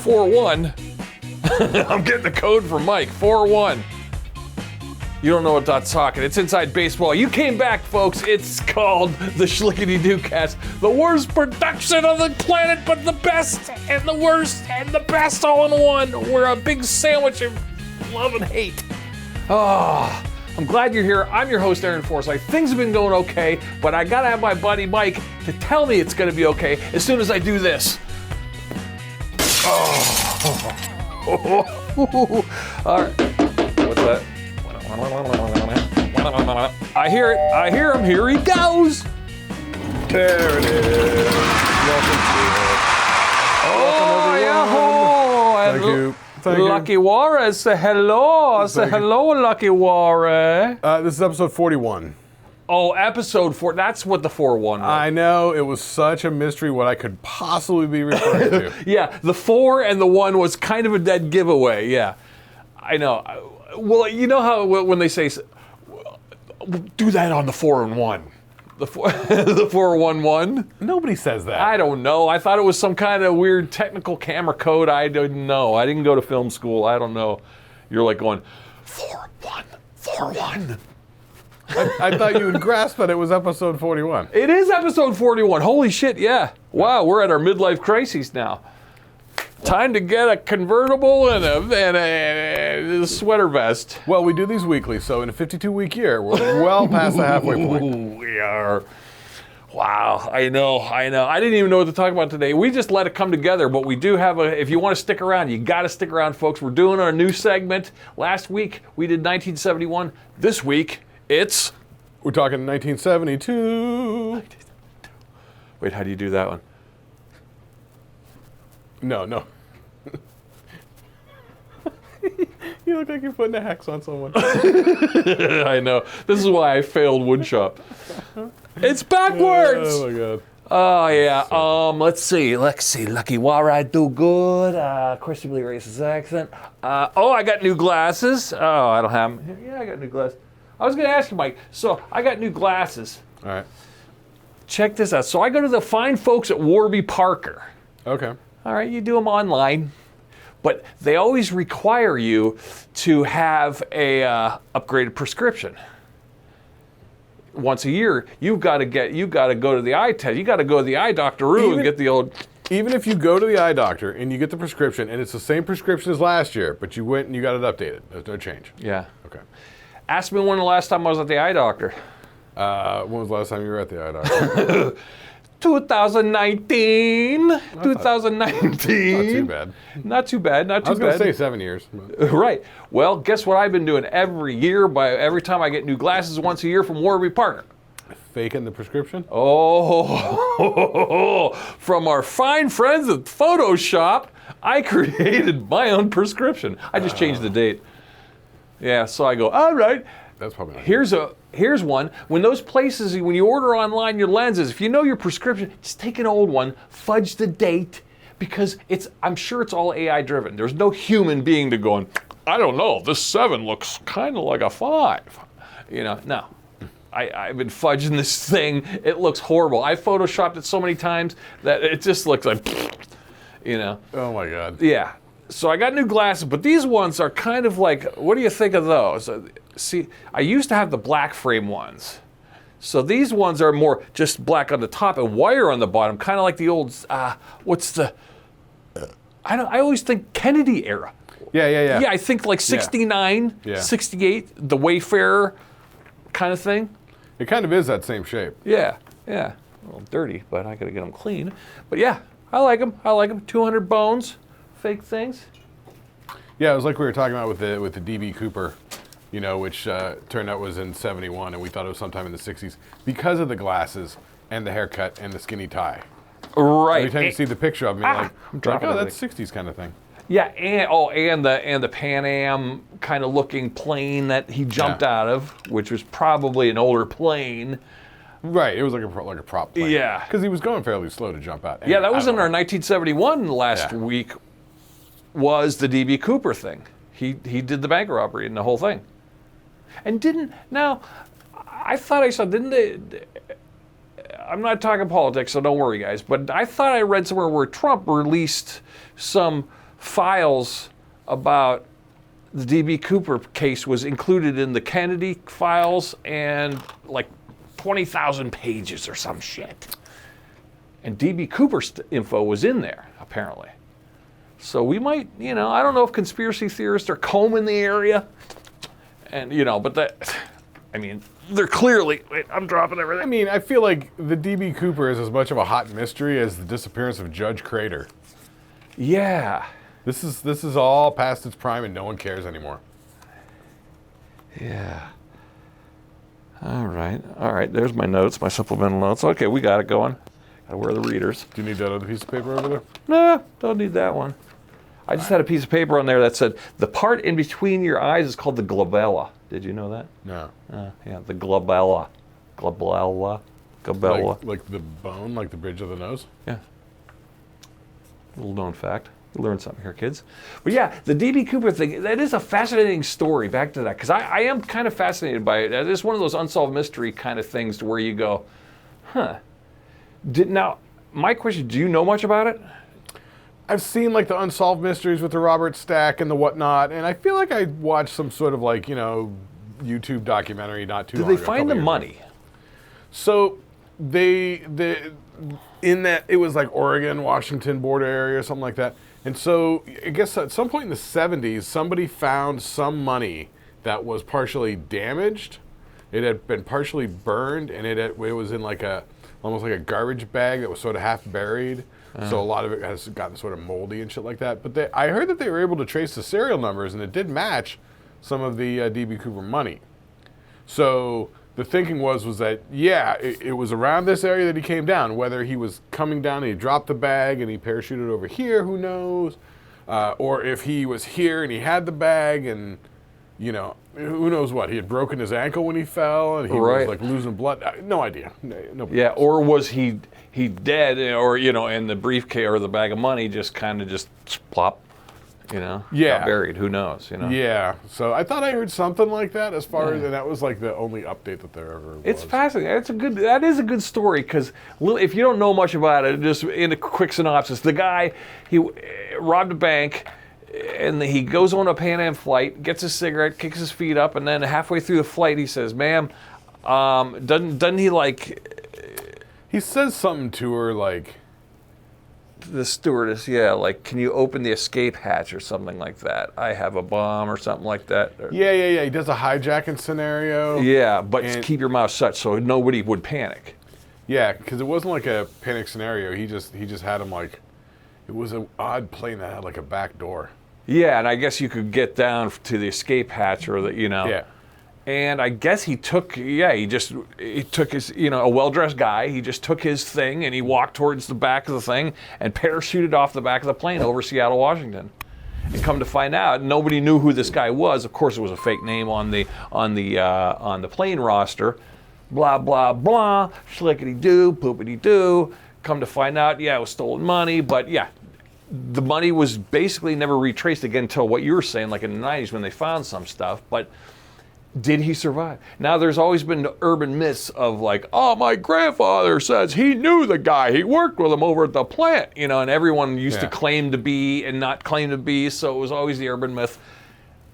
4-1. I'm getting the code from Mike, 4-1. You don't know what that's talking. It's inside baseball. You came back, folks. It's called the Shlicketty Doocast. The worst production on the planet, but the best and the worst and the best all in one. We're a big sandwich of love and hate. Oh, I'm glad you're here. I'm your host, Aaron Forsyth. Things have been going okay, but I gotta have my buddy Mike to tell me it's gonna be okay as soon as I do this. Oh. All right. What's that? I hear it. I hear him. Here he goes. There it is. Welcome to it. Oh, yeah. Thank you. Thank you. Lucky Juarez, say hello. Say hello, Lucky Juarez. This is episode 41. Oh, episode 4. That's what the 4-1 was. I know, it was such a mystery what I could possibly be referring to. Yeah, the 4 and the 1 was kind of a dead giveaway. Yeah, I know. Well, you know how when they say, do that on the 4 and 1. The 4-1-1? Nobody says that. I don't know. I thought it was some kind of weird technical camera code. I didn't know. I didn't go to film school. I don't know. You're like going, 4-1, 4-1. I thought you would grasp that it was episode 41. It is episode 41. Holy shit, yeah. Wow, we're at our midlife crises now. Time to get a convertible and a sweater vest. Well, we do these weekly, so in a 52-week year, we're well past the halfway point. Ooh, we are. Wow, I know. I didn't even know what to talk about today. We just let it come together, but we do have if you want to stick around, you got to stick around, folks. We're doing our new segment. Last week, we did 1971. This week, it's... We're talking 1972. Wait, how do you do that one? No. You look like you're putting a hex on someone. I know. This is why I failed woodshop. It's backwards! Oh, my God. Oh, yeah. Let's see. Lucky Juarez, do good. Questionably racist accent. I got new glasses. Oh, I don't have them. Yeah, I got new glasses. I was going to ask you, Mike. So, I got new glasses. All right. Check this out. So, I go to the fine folks at Warby Parker. Okay. All right, you do them online. But they always require you to have a upgraded prescription. Once a year, you got to go to the eye test. You got to go to the eye doctor and get the old. Even if you go to the eye doctor and you get the prescription and it's the same prescription as last year, but you went and you got it updated, there's no change. Yeah. Okay. Ask me when the last time I was at the eye doctor. When was the last time you were at the eye doctor? 2019. 2019. Not too bad. Not too bad. I was going to say 7 years. Right. Well, guess what I've been doing every year? Every time I get new glasses once a year from Warby Parker. Faking the prescription? Oh, from our fine friends at Photoshop, I created my own prescription. I just changed the date. Yeah, so I go, all right. That's probably not Here's one. When those places, when you order online your lenses, if you know your prescription, just take an old one, fudge the date, because I'm sure it's all AI driven. There's no human being to going, I don't know, this 7 looks kind of like a 5. No. I've been fudging this thing. It looks horrible. I photoshopped it so many times that it just looks like, Oh my God. Yeah. So I got new glasses, but these ones are kind of like, what do you think of those? See, I used to have the black frame ones. So these ones are more just black on the top and wire on the bottom, kind of like the old, I always think Kennedy era. Yeah. Yeah, I think like 69, 68, the Wayfarer kind of thing. It kind of is that same shape. Yeah. A little dirty, but I got to get them clean. But yeah, I like them. 200 bones, fake things. Yeah, it was like we were talking about with the DB Cooper, which turned out was in 71, and we thought it was sometime in the 60s because of the glasses and the haircut and the skinny tie. Right. Every time you see the picture of me, I'm dropping that's 60s kind of thing. Yeah, and the Pan Am kind of looking plane that he jumped out of, which was probably an older plane. Right, it was like a prop plane. Yeah. Because he was going fairly slow to jump out. Yeah, that was in our 1971 last week, was the DB Cooper thing. He did the bank robbery and the whole thing. And I thought I saw, didn't they, I'm not talking politics, so don't worry, guys, but I thought I read somewhere where Trump released some files about the D.B. Cooper case was included in the Kennedy files, and like 20,000 pages or some shit. And D.B. Cooper's info was in there, apparently. So we might, you know, I don't know if conspiracy theorists are combing the area, and, you know, but that, I mean, they're clearly, wait, I'm dropping everything. I mean, I feel like the D.B. Cooper is as much of a hot mystery as the disappearance of Judge Crater. Yeah. This is all past its prime and no one cares anymore. Yeah. All right, there's my notes, my supplemental notes. Okay, we got it going. Gotta wear the readers. Do you need that other piece of paper over there? No, don't need that one. I just had a piece of paper on there that said, the part in between your eyes is called the glabella. Did you know that? No. Yeah, the glabella. Glabella. Like the bone, like the bridge of the nose? Yeah. Little known fact. You learn something here, kids. But yeah, the D.B. Cooper thing, that is a fascinating story, back to that, because I am kind of fascinated by it. It's one of those unsolved mystery kind of things to where you go, huh. Now, my question, do you know much about it? I've seen like the unsolved mysteries with the Robert Stack and the whatnot, and I feel like I watched some sort of like, you know, YouTube documentary not too long ago. Did they find the money? So they in that it was like Oregon, Washington border area or something like that. And so I guess at some point in the 70s, somebody found some money that was partially damaged. It had been partially burned, and it was in like almost like a garbage bag that was sort of half buried. So a lot of it has gotten sort of moldy and shit like that. But I heard that they were able to trace the serial numbers, and it did match some of the D.B. Cooper money. So the thinking was that, yeah, it was around this area that he came down. Whether he was coming down and he dropped the bag and he parachuted over here, who knows? Or if he was here and he had the bag and, you know, who knows what? He had broken his ankle when he fell and he was like losing blood. No idea. Nobody knows. Or was he dead, or, you know, and the briefcase or the bag of money just kind of just plop, you know, got buried. Who knows, you know? Yeah. So I thought I heard something like that as far as, and that was like the only update that there ever was. It's fascinating. That is a good story, because if you don't know much about it, just in a quick synopsis, the guy, he robbed a bank, and he goes on a Pan Am flight, gets a cigarette, kicks his feet up, and then halfway through the flight he says, "Ma'am, doesn't he like..." He says something to her like... The stewardess, yeah, like, "Can you open the escape hatch," or something like that. "I have a bomb," or something like that. Yeah. He does a hijacking scenario. Yeah, but keep your mouth shut so nobody would panic. Yeah, because it wasn't like a panic scenario. He just had him like... It was an odd plane that had like a back door. Yeah, and I guess you could get down to the escape hatch, or the, you know. Yeah. And I guess he took his, you know, a well-dressed guy, he just took his thing and he walked towards the back of the thing and parachuted off the back of the plane over Seattle, Washington. And come to find out, nobody knew who this guy was. Of course, it was a fake name on the plane roster. Blah, blah, blah, shlickety-doo, poopity-doo. Come to find out, yeah, it was stolen money, but yeah, the money was basically never retraced again until what you were saying, like in the 90s when they found some stuff. But did he survive? Now, there's always been urban myths of like, oh, my grandfather says he knew the guy. He worked with him over at the plant, you know, and everyone used to claim to be and not claim to be, so it was always the urban myth.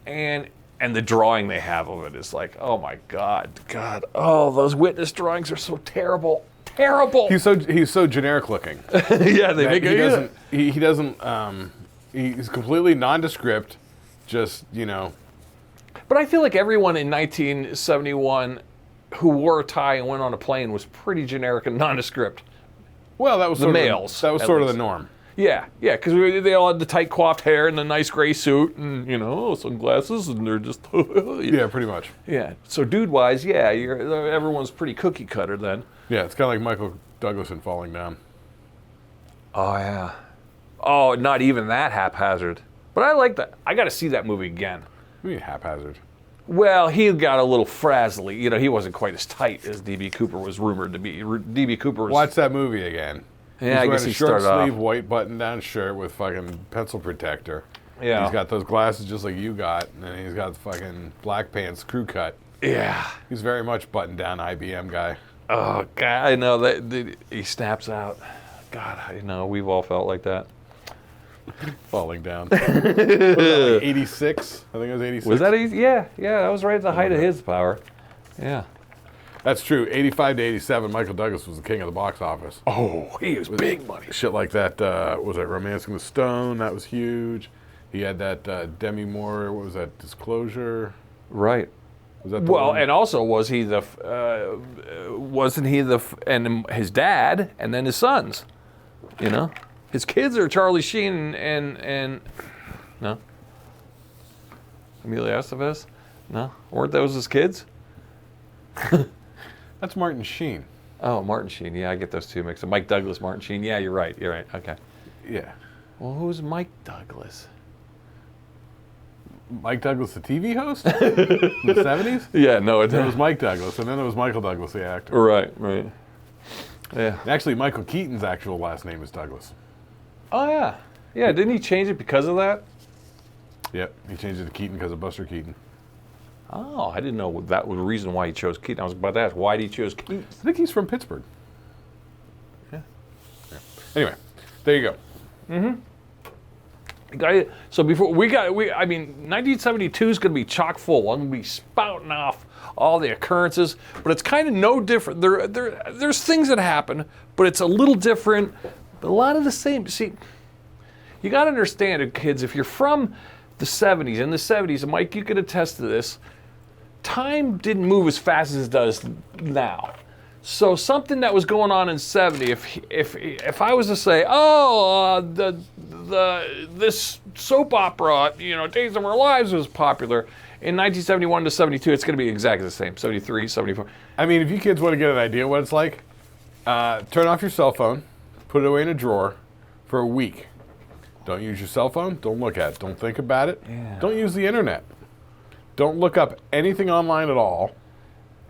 And the drawing they have of it is like, oh my God, oh, those witness drawings are so terrible. Terrible. He's so generic looking. Yeah, they make it. He's completely nondescript, just, you know. But I feel like everyone in 1971 who wore a tie and went on a plane was pretty generic and nondescript. Well, that was the males. That was sort of the norm. Yeah, because they all had the tight coiffed hair and the nice gray suit and, you know, sunglasses, and they're just... Yeah, pretty much. Yeah, so dude-wise, yeah, everyone's pretty cookie cutter then. Yeah, it's kind of like Michael Douglason falling down. Oh, yeah. Oh, not even that haphazard. But I like that. I got to see that movie again. What do you mean haphazard? Well, he got a little frazzly. You know, he wasn't quite as tight as D.B. Cooper was rumored to be. D.B. Cooper was... Watch that movie again. Yeah, I guess he started off. Short sleeve, white button-down shirt with fucking pencil protector. Yeah. He's got those glasses just like you got, and then he's got the fucking black pants crew cut. Yeah. He's very much button-down IBM guy. Oh, God, I know. He snaps out. God, I know. We've all felt like that. Falling down. Was that like 86? I think it was 86. Was that easy? Yeah, that was right at the height of his power. Yeah. That's true. 85 to 87, Michael Douglas was the king of the box office. Oh, he was big money. Shit like that, was that Romancing the Stone? That was huge. He had that Demi Moore, what was that, Disclosure? Right. Was that the Well, one? and also wasn't he and his dad and then his sons, you know? His kids are Charlie Sheen and no? Emilio Estevez? No? Weren't those his kids? That's Martin Sheen. Oh, Martin Sheen. Yeah, I get those two mixed up. Mike Douglas, Martin Sheen. Yeah, you're right. Okay. Yeah. Well, who's Mike Douglas? Mike Douglas, the TV host? In the 70s? Yeah, no, There was Mike Douglas, and then there was Michael Douglas, the actor. Right. Yeah. And actually, Michael Keaton's actual last name is Douglas. Oh, yeah. Yeah, didn't he change it because of that? Yep, he changed it to Keaton because of Buster Keaton. Oh, I didn't know that was the reason why he chose Keaton. I was about to ask, why did he choose Keaton? I think he's from Pittsburgh. Yeah. Anyway, there you go. So before I mean, 1972 is going to be chock full. I'm going to be spouting off all the occurrences, but it's kind of no different. There's things that happen, but it's a little different. But a lot of the same. See, you got to understand it, kids. If you're from the 70s, and Mike, you could attest to this. Time didn't move as fast as it does now. So something that was going on in '70, if I was to say, this soap opera, Days of Our Lives was popular in 1971 to '72, it's going to be exactly the same. 73, 74. I mean, if you kids want to get an idea what it's like, turn off your cell phone, put it away in a drawer for a week. Don't use your cell phone. Don't look at it. Don't think about it. Yeah. Don't use the internet. Don't look up anything online at all.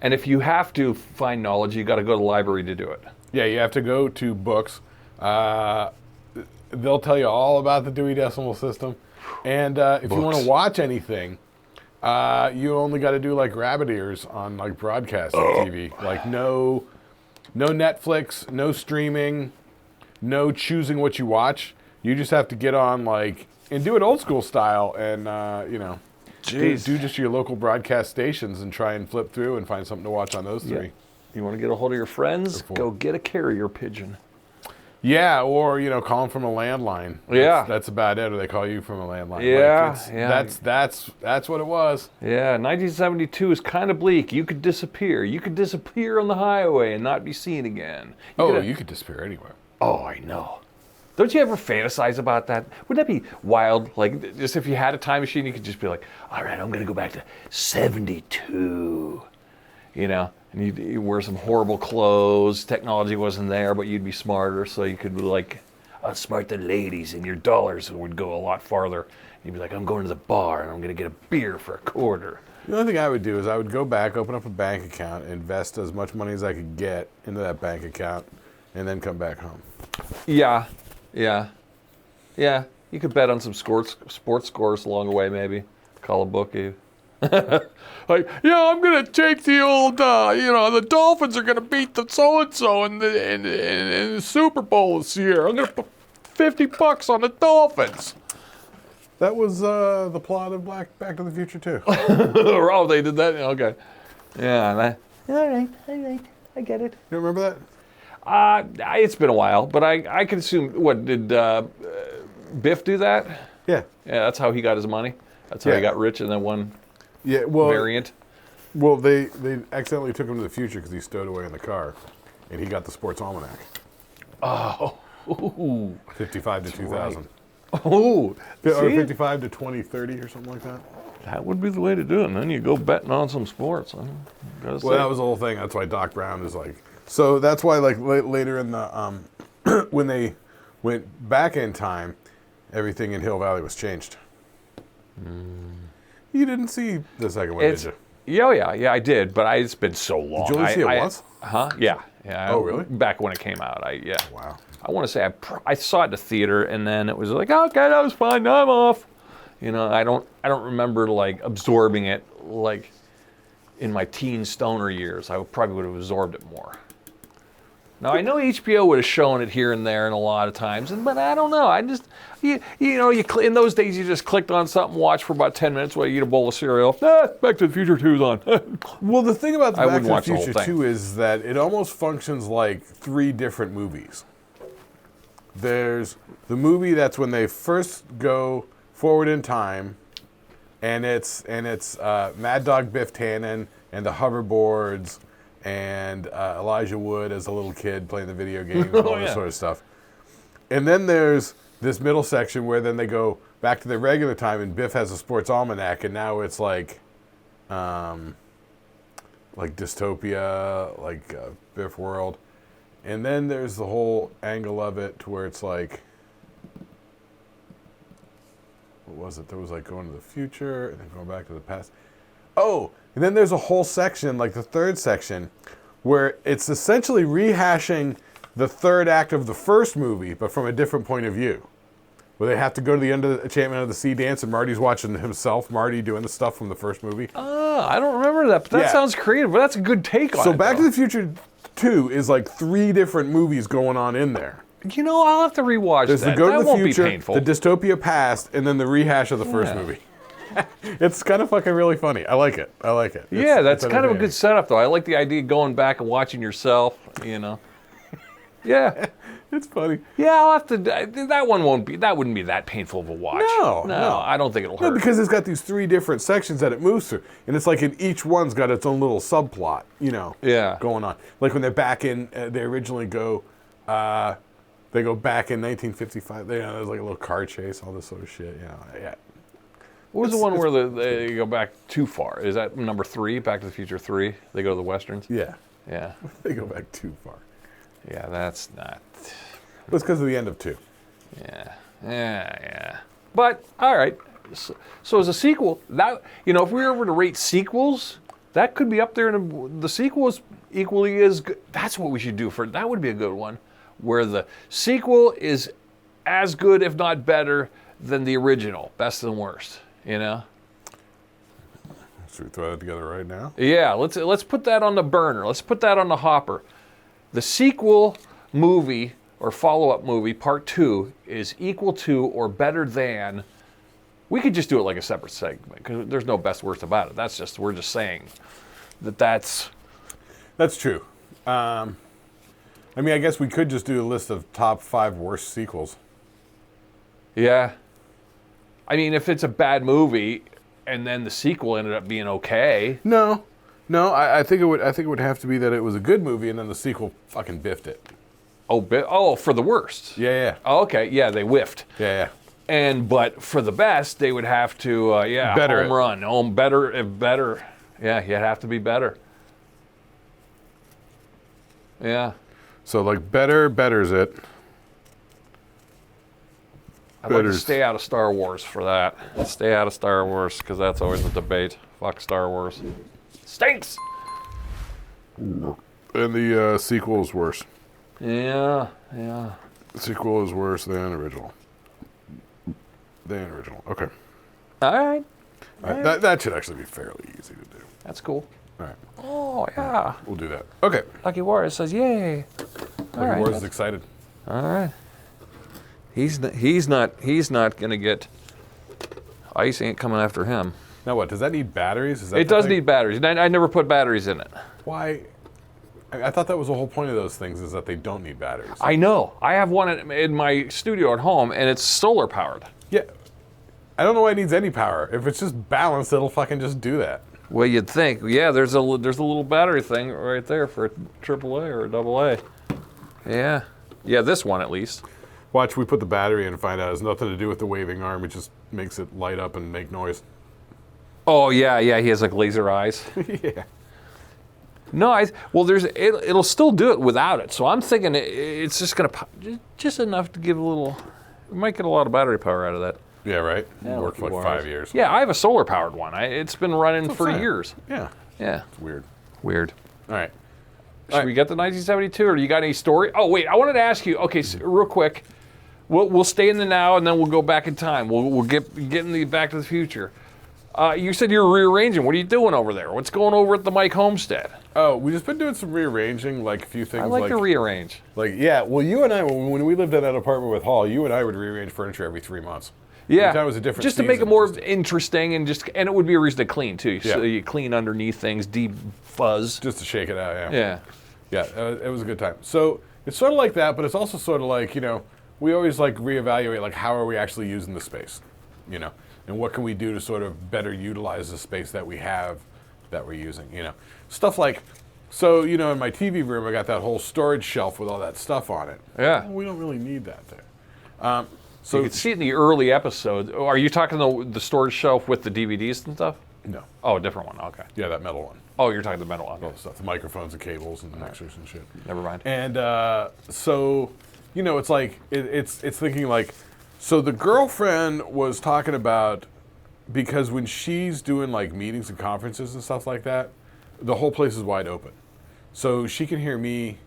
And if you have to find knowledge, you got to go to the library to do it. Yeah, you have to go to books. They'll tell you all about the Dewey Decimal System. And if you want to watch anything, you only got to do like rabbit ears on like broadcast TV. Like no Netflix, no streaming, no choosing what you watch. You just have to get on and do it old school style and, do just your local broadcast stations and try and flip through and find something to watch on those three. You want to get a hold of your friends? Go get a carrier pigeon. Yeah, or call them from a landline. Yeah, that's about it. Or they call you from a landline. Yeah, That's what it was. Yeah, 1972 is kind of bleak. You could disappear. You could disappear on the highway and not be seen again. You could disappear anywhere. Oh, I know. Don't you ever fantasize about that? Wouldn't that be wild? Like, just if you had a time machine, you could just be like, all right, I'm going to go back to 72, and you'd wear some horrible clothes. Technology wasn't there, but you'd be smarter, so you could outsmart the ladies, and your dollars would go a lot farther. You'd be like, I'm going to the bar, and I'm going to get a beer for $0.25. The only thing I would do is I would go back, open up a bank account, invest as much money as I could get into that bank account, and then come back home. Yeah. You could bet on some sports scores along the way, maybe. Call a bookie. I'm going to take the old, the Dolphins are going to beat the so-and-so in the Super Bowl this year. I'm going to put $50 on the Dolphins. That was the plot of Back to the Future, too. Oh, they did that? Okay. Yeah. All right. I get it. You remember that? It's been a while, but I can assume, what, did Biff do that? Yeah. Yeah, that's how he got his money. That's how he got rich in that one variant. Well, they accidentally took him to the future because he stowed away in the car, and he got the sports almanac. Oh. Ooh. 55 to 2000. Right. Oh. Or 55 to 2030 or something like that. That would be the way to do it. And then you go betting on some sports. Well, that was the whole thing. That's why Doc Brown is like... So that's why later in the... when they went back in time, everything in Hill Valley was changed. You didn't see the second one, did you? Yeah, I did, but it's been so long. Did you only see it once? Huh? Yeah. Oh, really? Back when it came out, yeah. Wow. I want to say I saw it in the theater, and then it was like, okay, that was fine, now I'm off. I don't remember absorbing it in my teen stoner years. I probably would have absorbed it more. Now I know HBO would have shown it here and there and a lot of times, but I don't know. I just, in those days you just clicked on something, watched for about 10 minutes while you eat a bowl of cereal. Back to the Future 2's on. Well, the thing about the Back to the watch the whole Future thing. 2 is that it almost functions like 3 different movies. There's the movie that's when they first go forward in time, and it's Mad Dog Biff Tannen and the hoverboards and Elijah Wood as a little kid playing the video games and all this sort of stuff. And then there's this middle section where then they go back to their regular time, and Biff has a sports almanac, and now it's like dystopia, like Biff World. And then there's the whole angle of it to where it's like, what was it? There was like going to the future and then going back to the past. Oh, and then there's a whole section, like the third section, where it's essentially rehashing the third act of the first movie, but from a different point of view. Where they have to go to the end of the Enchantment of the Sea dance, and Marty's watching himself, Marty doing the stuff from the first movie. Oh, I don't remember that, but that sounds creative. But that's a good take on it. So Back to the Future 2 is like 3 different movies going on in there. I'll have to rewatch There's that. the Go That to the won't Future, be painful. the Dystopia Past, and then the rehash of the first movie. It's kind of fucking really funny. I like it. Yeah, that's kind of a good setup, though. I like the idea of going back and watching yourself, Yeah. It's funny. Yeah, I'll have to. That wouldn't be that painful of a watch. No, I don't think it'll hurt. No, because it's got these 3 different sections that it moves through, and it's like each one's got its own little subplot, going on. Like when they're back in, they originally go, they go back in 1955. There's like a little car chase, all this sort of shit. Yeah. What was the one where they go back too far? Is that number 3, Back to the Future 3? They go to the westerns. Yeah. Yeah. They go back too far. Yeah, that's not. It's because of the end of 2. Yeah. But all right. So as a sequel, that if we were ever to rate sequels, that could be up there. And the sequel is equally as good. That's what we should do for. That would be a good one, where the sequel is as good, if not better, than the original. Best and worst. Should we throw that together right now? Yeah. Let's put that on the burner. Let's put that on the hopper. The sequel movie or follow-up movie, part 2, is equal to or better than. We could just do it like a separate segment because there's no best worst about it. We're just saying that's. That's true. I guess we could just do a list of top 5 worst sequels. Yeah. If it's a bad movie and then the sequel ended up being okay. No, I think it would have to be that it was a good movie and then the sequel fucking biffed it. Oh, for the worst. Yeah. Oh, okay. Yeah, they whiffed. Yeah. But for the best, they would have to, better home run. Better. Yeah, you'd have to be better. Yeah. So like betters it. I'd like to stay out of Star Wars for that. Stay out of Star Wars because that's always a debate. Fuck Star Wars. Stinks! And the sequel is worse. Yeah. The sequel is worse than original. Okay. All right. That should actually be fairly easy to do. That's cool. All right. Oh, yeah. We'll do that. Okay. Lucky Warriors says, yay. Lucky Warriors is excited. All right. He's not going to get. Ice ain't coming after him. Now what? Does that need batteries? It does need batteries. I never put batteries in it. Why? I thought that was the whole point of those things, is that they don't need batteries. I know. I have one in my studio at home, and it's solar powered. Yeah. I don't know why it needs any power. If it's just balanced, it'll fucking just do that. Well, you'd think. Yeah, there's a little battery thing right there for a AAA or a AA. Yeah. Yeah, this one at least. Watch, we put the battery in and find out it has nothing to do with the waving arm. It just makes it light up and make noise. Oh, yeah, he has like laser eyes. Yeah. No, it'll still do it without it. So I'm thinking it's just going to, just enough to give a little, we might get a lot of battery power out of that. Yeah, right? Yeah, Worked for like 5 years. Yeah, I have a solar powered one. It's been running for years. Yeah. Yeah. It's weird. All right. Should we get the 1972, or do you got any story? Oh, wait, I wanted to ask you, okay, so real quick, we'll stay in the now, and then we'll go back in time. We'll get in the Back to the Future. You said you were rearranging. What are you doing over there? What's going over at the Mike homestead? Oh, we just been doing some rearranging, like a few things. I like to rearrange. Like, yeah, well, you and I, when we lived in that apartment with Hall, you and I would rearrange furniture every 3 months. Yeah, every time it was a different just to make it more interesting and it would be a reason to clean too. So you clean underneath things, defuzz. Just to shake it out, Yeah. Yeah, it was a good time. So it's sort of like that, but it's also sort of like, we always like reevaluate, like how are we actually using the space, and what can we do to sort of better utilize the space that we have that we're using, Stuff like, so, in my TV room, I got that whole storage shelf with all that stuff on it. Yeah. Well, we don't really need that there. So you can see it in the early episode. Are you talking the storage shelf with the DVDs and stuff? No. Oh, a different one. Okay. Yeah, that metal one. Oh, you're talking the metal one. All the stuff, the microphones and cables and mixers and shit. Never mind. And so, it's like, it's thinking like, so the girlfriend was talking about, because when she's doing like meetings and conferences and stuff like that, the whole place is wide open. So she can hear me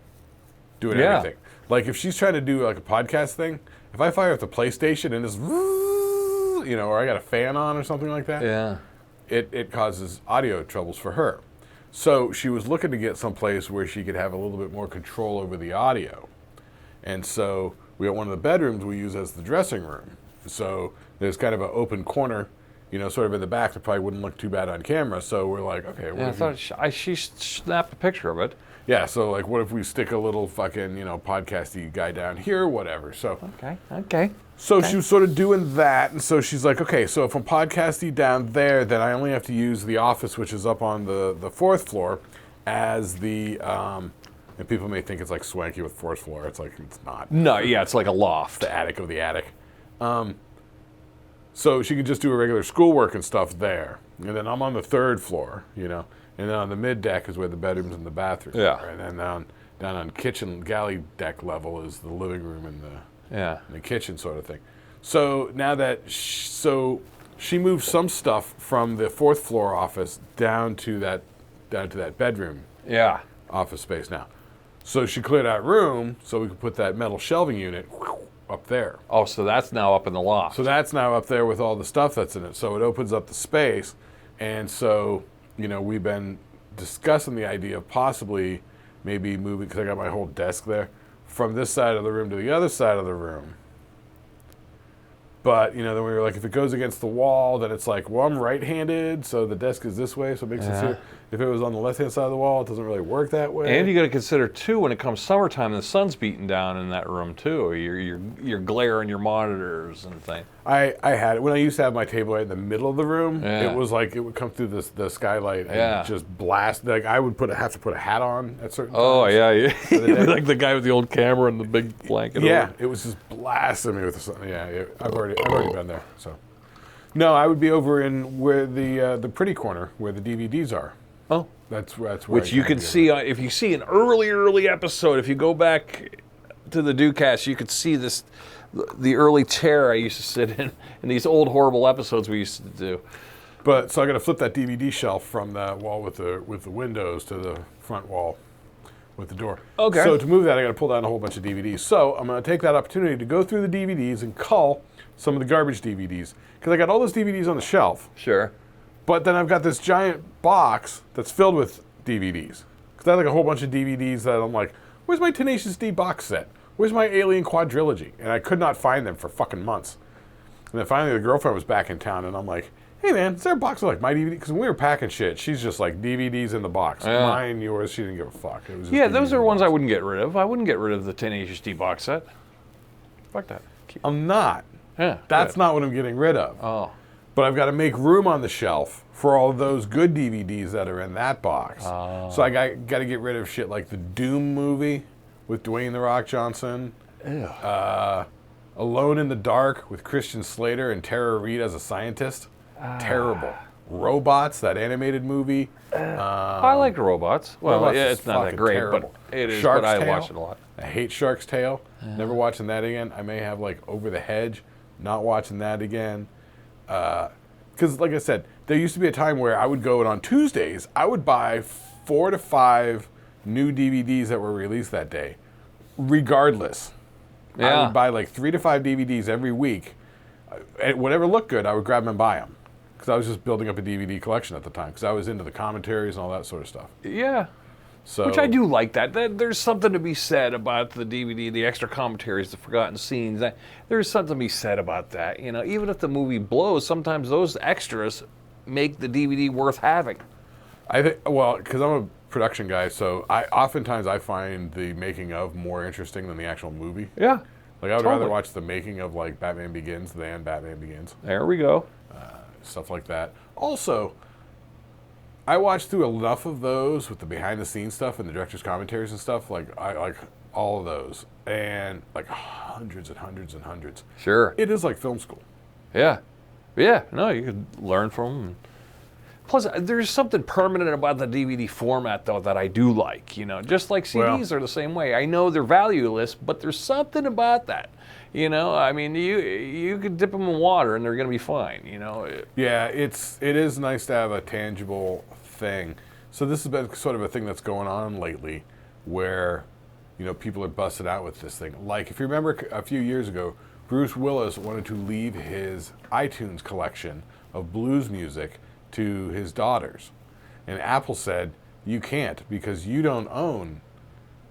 doing everything. Like if she's trying to do like a podcast thing, if I fire up the PlayStation and it's, or I got a fan on or something like that, it causes audio troubles for her. So she was looking to get someplace where she could have a little bit more control over the audio. And so we got one of the bedrooms we use as the dressing room. So there's kind of an open corner, sort of in the back that probably wouldn't look too bad on camera. So we're like, okay. I thought she snapped a picture of it. Yeah, so like what if we stick a little fucking, podcasty guy down here, whatever. So Okay. So she was sort of doing that, and so she's like, okay, so if I'm podcasting down there, then I only have to use the office, which is up on the 4th floor, as the, and people may think it's like swanky with 4th floor. It's like, it's not. No, yeah, it's like a loft. The attic of the attic. So she could just do a regular schoolwork and stuff there. And then I'm on the 3rd floor, and then on the mid deck is where the bedrooms and the bathrooms are. And then down on kitchen galley deck level is the living room and the kitchen sort of thing. So now that she moved some stuff from the 4th floor office down to that bedroom office space now. So she cleared out room so we could put that metal shelving unit up there. Oh, so that's now up in the loft. So that's now up there with all the stuff that's in it. So it opens up the space. And so, we've been discussing the idea of possibly maybe moving, because I got my whole desk there, from this side of the room to the other side of the room. But, then we were like, if it goes against the wall, then it's like, well, I'm right-handed, so the desk is this way, so it makes sense here. If it was on the left-hand side of the wall, it doesn't really work that way. And you got to consider, too, when it comes summertime, the sun's beating down in that room, too. Your glare on your monitors and things. I had it. When I used to have my table right in the middle of the room, it was like it would come through the skylight and just blast. Like I would have to put a hat on at certain times. Oh, yeah. You'd be like the guy with the old camera and the big blanket over. It was just blasting me with the sun. Yeah, I've already been there. So, no, I would be over in where the pretty corner where the DVDs are. Oh, that's where. Which you can see if you see an early episode. If you go back to the Dewcast, you could see this. The early chair I used to sit in these old horrible episodes we used to do. But so I got to flip that DVD shelf from that wall with the windows to the front wall with the door. Okay. So to move that, I got to pull down a whole bunch of DVDs. So I'm going to take that opportunity to go through the DVDs and cull some of the garbage DVDs because I got all those DVDs on the shelf. Sure. But then I've got this giant box that's filled with DVDs because I have like a whole bunch of DVDs that I'm like, where's my Tenacious D box set? Where's my Alien quadrilogy? And I could not find them for fucking months. And then finally the girlfriend was back in town and I'm like, hey man, is there a box of like my DVD? Because when we were packing shit, she's just like DVDs in the box. Yeah. Mine, yours, she didn't give a fuck. It was just those DVDs are ones box. I wouldn't get rid of. I wouldn't get rid of the Tenacious D box set. Fuck that. I'm not. Yeah. That's not what I'm getting rid of. Oh. But I've got to make room on the shelf for all those good DVDs that are in that box. Oh. So I got to get rid of shit like the Doom movie with Dwayne "The Rock" Johnson. Ew. Alone in the Dark with Christian Slater and Tara Reid as a scientist. Terrible. Robots, that animated movie. I like robots. Well, Robots is it's not that fucking great, terrible. but it is. Shark's but I Tale. watch it a lot. I hate Shark's Tale. Never watching that again. I may have like Over the Hedge. Not watching that again. Because like I said, there used to be a time where I would go and on Tuesdays, I would buy 4 to 5 new DVDs that were released that day. Regardless. I Yeah. would buy like 3 to 5 DVDs every week. And whatever looked good, I would grab them and buy them. because I was just building up a DVD collection at the time, because I was into the commentaries and all that sort of stuff. Yeah. So, Which I do like that. There's something to be said about the DVD, the extra commentaries, the forgotten scenes. There's something to be said about that. You know, even if the movie blows, sometimes those extras make the DVD worth having. I think, well, because I'm a production guy, so oftentimes I find the making of more interesting than the actual movie. Yeah. Like I would rather watch the making of like Batman Begins than Batman Begins. There we go. Stuff like that. Also, I watched through enough of those with the behind the scenes stuff and the director's commentaries and stuff. Like I like all of those, and like hundreds and hundreds and hundreds. Sure. It is like film school. Yeah. Yeah. No, you could learn from them. Plus, there's something permanent about the DVD format, though, that I do like. You know, just like CDs are the same way. I know they're valueless, but there's something about that. You know, I mean, you could dip them in water and they're going to be fine. You know. Yeah, it is nice to have a tangible thing. So this has been sort of a thing that's going on lately, where, you know, people are busted out with this thing. Like, if you remember a few years ago, Bruce Willis wanted to leave his iTunes collection of blues music to his daughters. And Apple said, you can't, because you don't own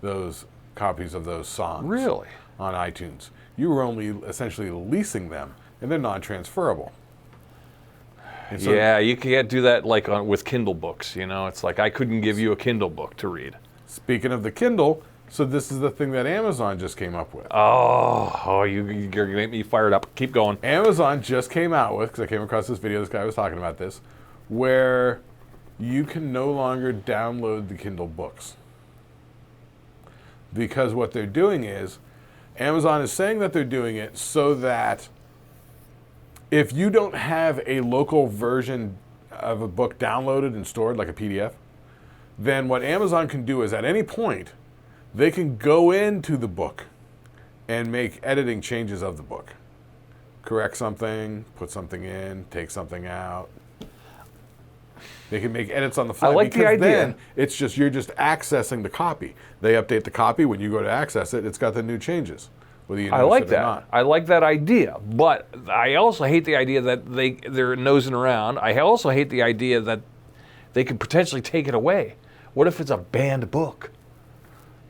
those copies of those songs. Really? On iTunes. You were only essentially leasing them, and they're non-transferable. And so, yeah, you can't do that like with Kindle books, you know? It's like I couldn't give you a Kindle book to read. Speaking of the Kindle, so this is the thing that Amazon just came up with. You're going to make me fired up. Keep going. Amazon just came out with, because I came across this video, this guy was talking about this, where you can no longer download the Kindle books. Because what they're doing is, Amazon is saying that they're doing it so that if you don't have a local version of a book downloaded and stored, like a PDF, then what Amazon can do is at any point, they can go into the book and make editing changes of the book. Correct something, put something in, take something out. They can make edits on the fly. I like the idea. Then it's just, you're just accessing the copy. They update the copy. When you go to access it, it's got the new changes. Whether you I like it that. or not. I like that idea. But I also hate the idea that they're nosing around. I also hate the idea that they could potentially take it away. What if it's a banned book?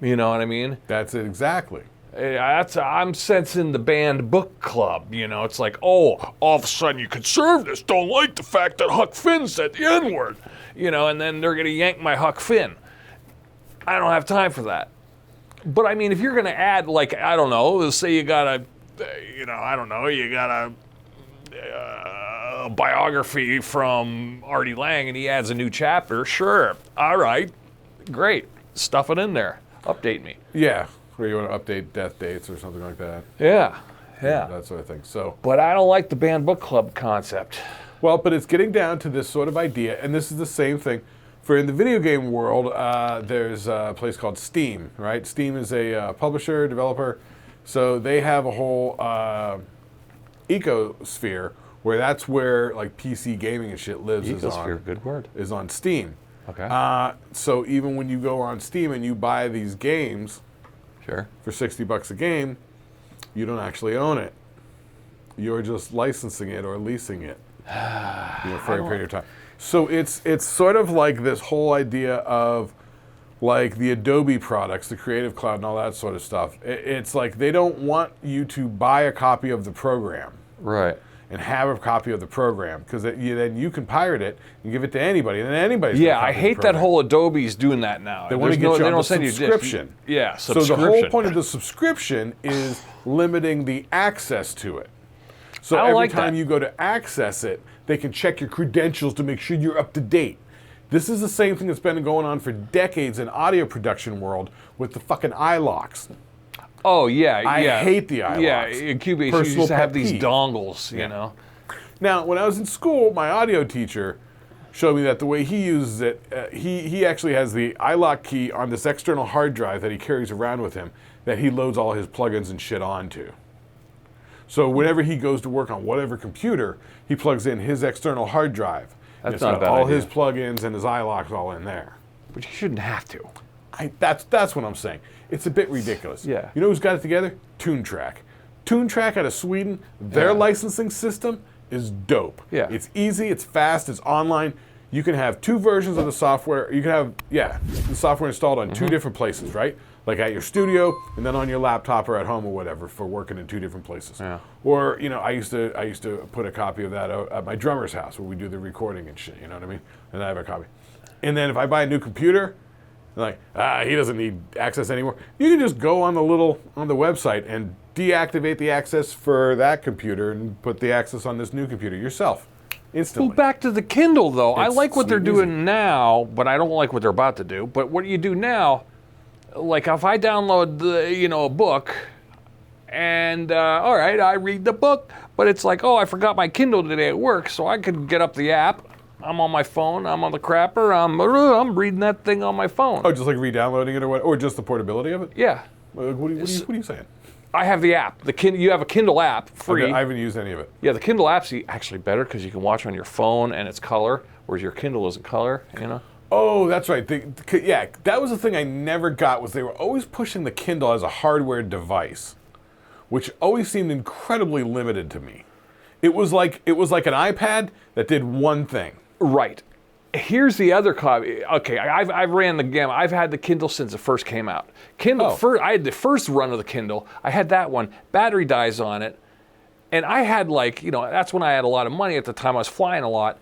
You know what I mean? That's it, exactly. I'm sensing the banned book club. You know, it's like, oh, all of a sudden you conservatives don't like the fact that Huck Finn said the N-word. You know, and then they're going to yank my Huck Finn. I don't have time for that. But I mean, if you're going to add, like, I don't know, let's say you got a biography from Artie Lang and he adds a new chapter, sure, all right, great, stuff it in there, update me. Yeah, where you want to update death dates or something like that. Yeah. That sort of thing. So, but I don't like the banned book club concept. Well, but it's getting down to this sort of idea, and this is the same thing. For in the video game world, there's a place called Steam, right? Steam is a publisher, developer, so they have a whole ecosphere where that's where like PC gaming and shit lives. Ecosphere, good word. Is on Steam. Okay. So even when you go on Steam and you buy these games, sure, for $60 a game, you don't actually own it. You're just licensing it or leasing it, for a period of time. So it's sort of like this whole idea of like the Adobe products, the Creative Cloud and all that sort of stuff. It's like they don't want you to buy a copy of the program. Right. And have a copy of the program, because then you can pirate it and give it to anybody, and then anybody's Yeah, I hate that whole Adobe's doing that now. They want to get you on the subscription. Yeah, subscription. So the whole point of the subscription is limiting the access to it. So every time you go to access it, they can check your credentials to make sure you're up to date. This is the same thing that's been going on for decades in audio production world with the fucking iLocks. Oh, yeah. I hate the iLocks. Yeah, in Cubase you used to have these dongles, you know. Now, when I was in school, my audio teacher showed me that the way he uses it, he actually has the iLock key on this external hard drive that he carries around with him that he loads all his plugins and shit onto. So whenever he goes to work on whatever computer, he plugs in his external hard drive. That's not a bad all idea. his plugins and his iLocks all in there. But you shouldn't have to. That's what I'm saying. It's a bit ridiculous. Yeah. You know who's got it together? TuneTrack. TuneTrack out of Sweden, their licensing system is dope. Yeah. It's easy, it's fast, it's online. You can have 2 versions of the software. You can have, the software installed on 2 different places, right? Like at your studio and then on your laptop or at home or whatever for working in 2 different places. Yeah. Or, I used to put a copy of that at my drummer's house where we do the recording and shit, you know what I mean? And I have a copy. And then if I buy a new computer, like, he doesn't need access anymore. You can just go on the website and deactivate the access for that computer and put the access on this new computer yourself. Instantly. Well, back to the Kindle, though. I It's like what they're sweet doing now, but I don't like what they're about to do. But what you do now, like if I download a book, and all right, I read the book, but it's like, oh, I forgot my Kindle today at work, so I could get up the app. I'm on my phone. I'm on the crapper. I'm reading that thing on my phone. Oh, just like re-downloading it or just the portability of it? Yeah. What are you saying? I have the app. You have a Kindle app, free. Okay, I haven't used any of it. Yeah, the Kindle app's actually better because you can watch on your phone and it's color, whereas your Kindle isn't color, Oh, that's right. That was the thing I never got, was they were always pushing the Kindle as a hardware device, which always seemed incredibly limited to me. It was like an iPad that did one thing. Right. Here's the other copy. Okay, I've ran the gamut. I've had the Kindle since it first came out. I had the first run of the Kindle. I had that one. Battery dies on it. And I had that's when I had a lot of money at the time. I was flying a lot.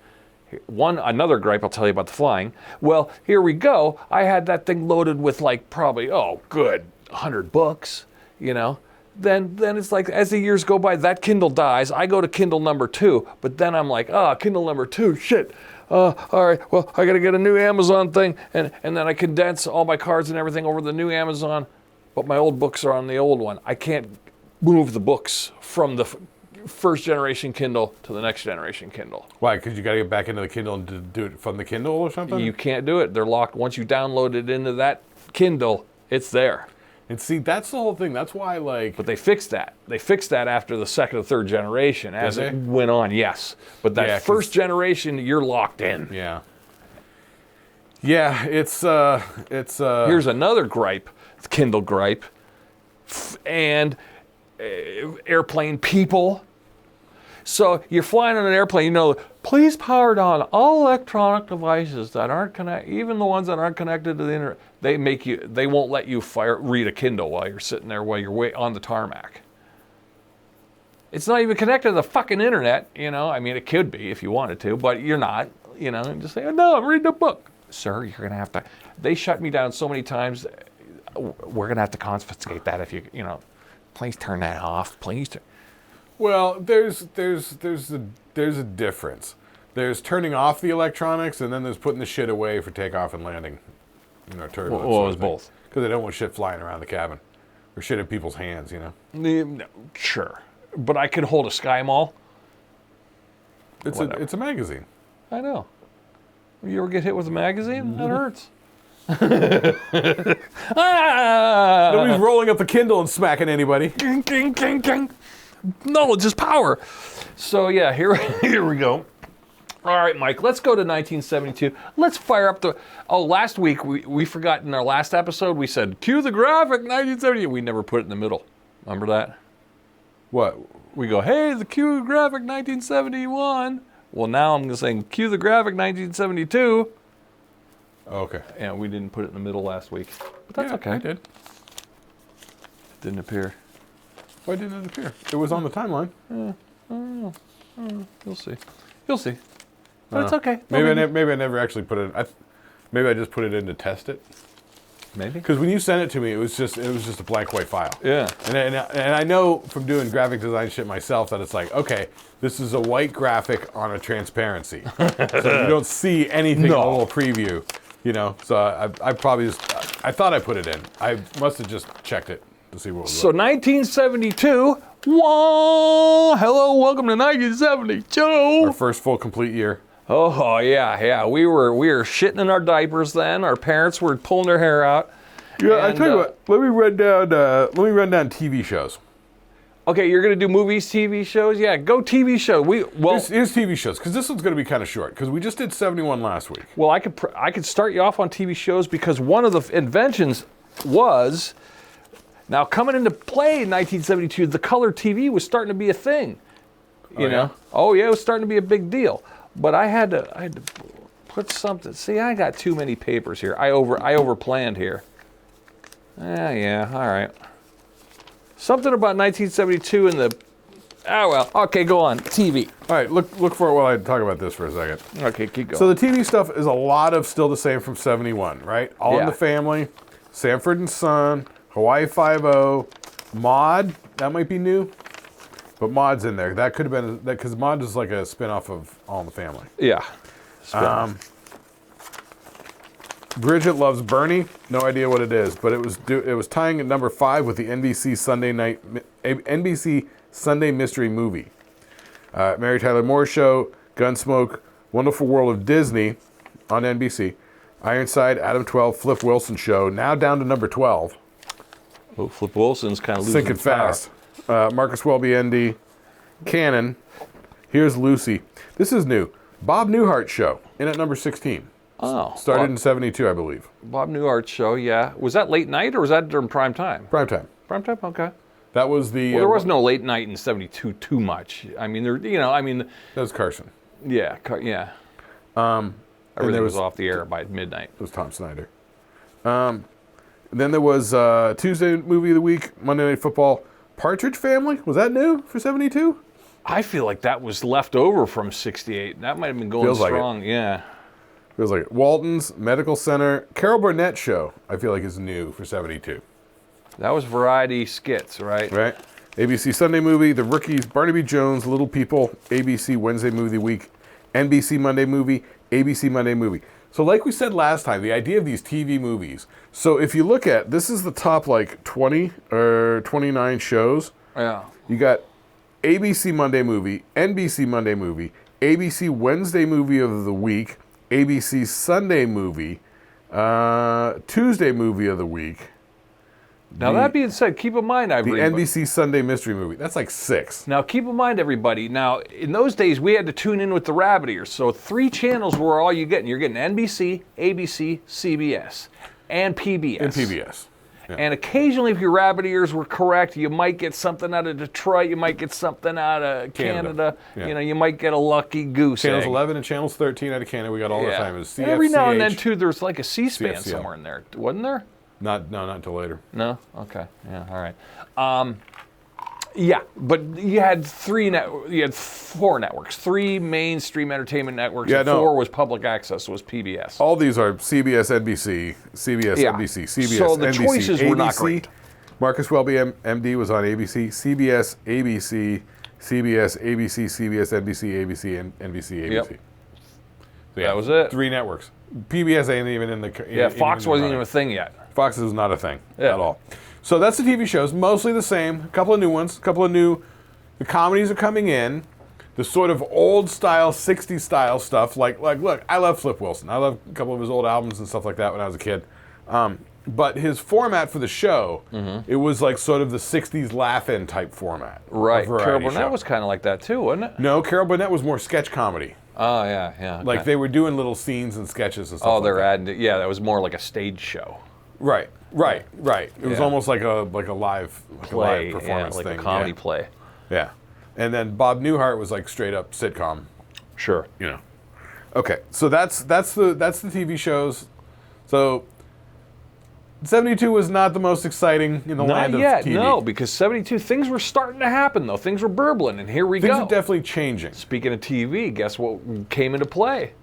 Another gripe I'll tell you about the flying. Well, here we go. I had that thing loaded with probably, 100 books, Then it's like, as the years go by, that Kindle dies. I go to Kindle number 2, but then I'm like, Kindle number 2, shit. All right, well, I got to get a new Amazon thing, and then I condense all my cards and everything over the new Amazon, but my old books are on the old one. I can't move the books from the first generation Kindle to the next generation Kindle. Why? Because you got to get back into the Kindle and do it from the Kindle or something? You can't do it. They're locked. Once you download it into that Kindle, it's there. And see, that's the whole thing. That's why, But they fixed that. They fixed that after the second or third generation as it went on, yes. But that first generation, you're locked in. Yeah. Yeah, it's Here's another gripe, Kindle gripe, and airplane people. So you're flying on an airplane, please power down all electronic devices that aren't connected, even the ones that aren't connected to the internet. They won't let you read a Kindle while you're sitting there while you're on the tarmac. It's not even connected to the fucking internet, I mean, it could be if you wanted to, but you're not, just say, no, I'm reading a book. Sir, you're going to have to, they shut me down so many times, we're going to have to confiscate that if you, please turn that off, please. Well, there's a difference. There's turning off the electronics, and then there's putting the shit away for takeoff and landing. Turbulence. Well, it was both. Because they don't want shit flying around the cabin. Or shit in people's hands, No, sure. But I could hold a Sky Mall. It's a magazine. I know. You ever get hit with a magazine? That hurts. Nobody's rolling up the Kindle and smacking anybody. King, king, king, king. No, just power. So yeah, here we go. All right, Mike, let's go to 1972. Let's fire up last week we forgot in our last episode, we said, cue the graphic 1970. We never put it in the middle. Remember that? What? We go, hey, the cue graphic 1971. Well, now I'm saying cue the graphic 1972. Okay. And we didn't put it in the middle last week. But that's okay. I did. It didn't appear. Why didn't it appear? It was on the timeline. You'll see. You'll see. But it's okay. Maybe I never actually put it in. Maybe I just put it in to test it. Maybe. Because when you sent it to me, it was just a blank white file. Yeah. And I know from doing graphic design shit myself that it's like, okay, this is a white graphic on a transparency. So you don't see anything in the little preview, So I probably I thought I put it in. I must have just checked it to see what it was. So 1972. Whoa! Hello, welcome to 1972. Our first full complete year. Oh yeah. We were shitting in our diapers then. Our parents were pulling their hair out. Yeah, I tell you what. Let me run down TV shows. Okay, you're gonna do movies, TV shows. Yeah, go TV show. Here's TV shows because this one's gonna be kind of short because we just did 71 last week. Well, I could start you off on TV shows because one of the inventions was. Now, coming into play in 1972, the color TV was starting to be a thing. You know? Oh yeah, it was starting to be a big deal. But I had to put something. See, I got too many papers here. I overplanned here. Yeah, all right. Something about 1972 and the. Oh well. Okay, go on. TV. All right, look for it while I talk about this for a second. Okay, keep going. So the TV stuff is a lot of still the same from 71, right? All in the Family, Sanford and Son, Hawaii Five-0, Maude. That might be new. But Maude's in there. That could have been, because Maude is like a spin-off of All in the Family. Yeah. Bridget Loves Bernie. No idea what it is, but it was tying at number 5 with the NBC Sunday Mystery Movie. Mary Tyler Moore Show, Gunsmoke, Wonderful World of Disney on NBC, Ironside, Adam 12, Flip Wilson Show, now down to number 12. Oh, Flip Wilson's kind of losing Sinking fast. Marcus Welby, ND, Cannon. Here's Lucy. This is new. Bob Newhart Show, in at number 16. Oh. Started in 72, I believe. Bob Newhart Show, yeah. Was that late night or was that during prime time? Prime time. Prime time, okay. That was the... Well, there was no late night in 72 too much. I mean, That was Carson. Yeah, yeah. Everything was off the air by midnight. It was Tom Snyder. Then there was Tuesday Movie of the Week, Monday Night Football, Partridge Family. Was that new for 72? I feel like that was left over from 68. That might have been going Feels strong, like it. Yeah. Feels like it. Walton's, Medical Center, Carol Burnett Show, I feel like is new for 72. That was variety skits, right? Right. ABC Sunday Movie, The Rookies, Barnaby Jones, Little People, ABC Wednesday Movie of the Week, NBC Monday Movie, ABC Monday Movie. So like we said last time, the idea of these TV movies. So if you look at, this is the top like 20 or 29 shows. Yeah. You got ABC Monday Movie, NBC Monday Movie, ABC Wednesday Movie of the Week, ABC Sunday Movie, Tuesday Movie of the Week. Now that being said, keep in mind, the NBC Sunday Mystery Movie. That's like 6. Now keep in mind, everybody. Now in those days, we had to tune in with the rabbit ears. So 3 channels were all you getting. You're getting NBC, ABC, CBS, and PBS. And PBS. Yeah. And occasionally, if your rabbit ears were correct, you might get something out of Detroit. You might get something out of Canada. Yeah. You know, you might get a lucky goose Channels egg. 11 and Channels 13 out of Canada. We got all the time. It was CFCH. Every now and then, too, there's like a C-SPAN CFCL. somewhere in there. Wasn't there? Not until later. No? Okay. Yeah, all right. Yeah, but you had 4 networks. 3 mainstream entertainment networks. Yeah, and 4 was public access, was PBS. All these are CBS, NBC, CBS, NBC, CBS, so the NBC, choices ABC. were not great. Marcus Welby, MD was on ABC, CBS, ABC, CBS, ABC, CBS, NBC, ABC, and NBC, ABC. Yep. So yeah, That was it. 3 networks. PBS ain't even in the... Yeah, Fox wasn't even a thing yet. Fox is not a thing at all. So that's the TV shows, mostly the same. A couple of new ones, the comedies are coming in. The sort of old style, 60s style stuff, like look, I love Flip Wilson. I love a couple of his old albums and stuff like that when I was a kid. But his format for the show, it was like sort of the 60s laugh-in type format. Right. Carol Burnett was kind of like that too, wasn't it? No, Carol Burnett was more sketch comedy. Oh, yeah. Like they were doing little scenes and sketches and stuff Oh, they're like that. adding, that was more like a stage show. Right. It was almost like a live Play, performance like thing. a comedy play. Yeah. And then Bob Newhart was like straight up sitcom. Sure. You know. Okay, so that's the TV shows. So 72 was not the most exciting in the land of TV. Not yet, no, because 72, things were starting to happen, though. Things were burbling, and here we go. Things are definitely changing. Speaking of TV, guess what came into play?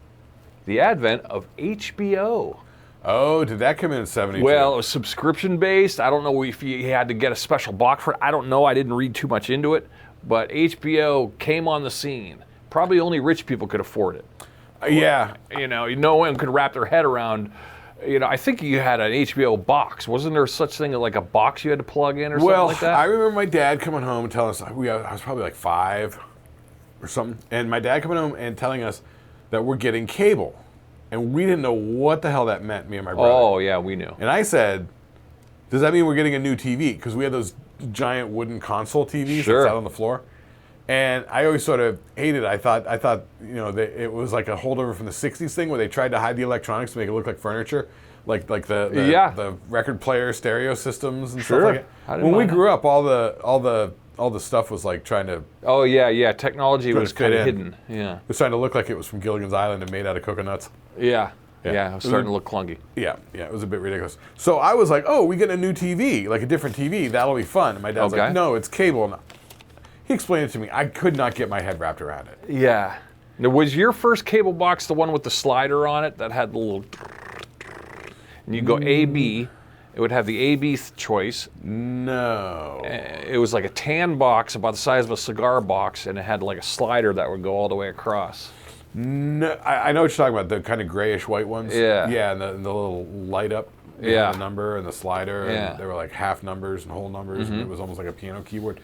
The advent of HBO. Oh, did that come in 72? Well, it was subscription-based. I don't know if you had to get a special box for it. I don't know. I didn't read too much into it. But HBO came on the scene. Probably only rich people could afford it. Yeah. No one could wrap their head around. I think you had an HBO box. Wasn't there such thing as like a box you had to plug in or something like that? I remember my dad coming home and telling us, I was probably like 5 or something, and my dad coming home and telling us that we're getting cable. And we didn't know what the hell that meant, me and my brother. Oh, yeah, we knew. And I said, does that mean we're getting a new TV? Because we had those giant wooden console TVs that sat on the floor. And I always sort of hated it. I thought it was like a holdover from the 60s thing where they tried to hide the electronics to make it look like furniture. Like the record player stereo systems and stuff like that. When we grew up, all the all the stuff was like trying to. Oh yeah. Technology Trying was to fit kind of in. hidden. Yeah. It was trying to look like it was from Gilligan's Island and made out of coconuts. Yeah. Yeah. Yeah. It was starting to look clunky. Yeah, it was a bit ridiculous. So I was like, oh, we get a new TV, like a different TV. That'll be fun. And my dad's Okay. like, no, it's cable. No. He explained it to me. I could not get my head wrapped around it. Yeah. Now, was your first cable box the one with the slider on it that had the little? And you go A B. It would have the A/B choice. No. It was like a tan box about the size of a cigar box, and it had like a slider that would go all the way across. No, I know what you're talking about, the kind of grayish white ones. Yeah. Yeah, and the little light up, Yeah. the number and the slider. Yeah. And they were like half numbers and whole numbers, and it was almost like a piano keyboard.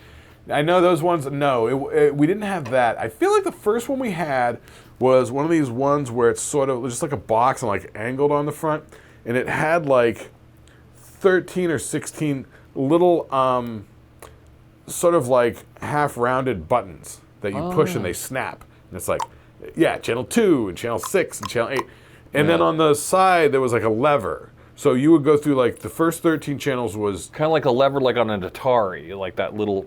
I know those ones. No, we didn't have that. I feel like the first one we had was one of these ones where it's sort of just like a box and like angled on the front, and it had like 13 or 16 little sort of like half rounded buttons that you push and they snap. And it's like, yeah, channel 2 and channel 6 and channel 8. And then on the side there was like a lever. So you would go through like the first 13 channels was Kind of like a lever, like on an Atari, like that little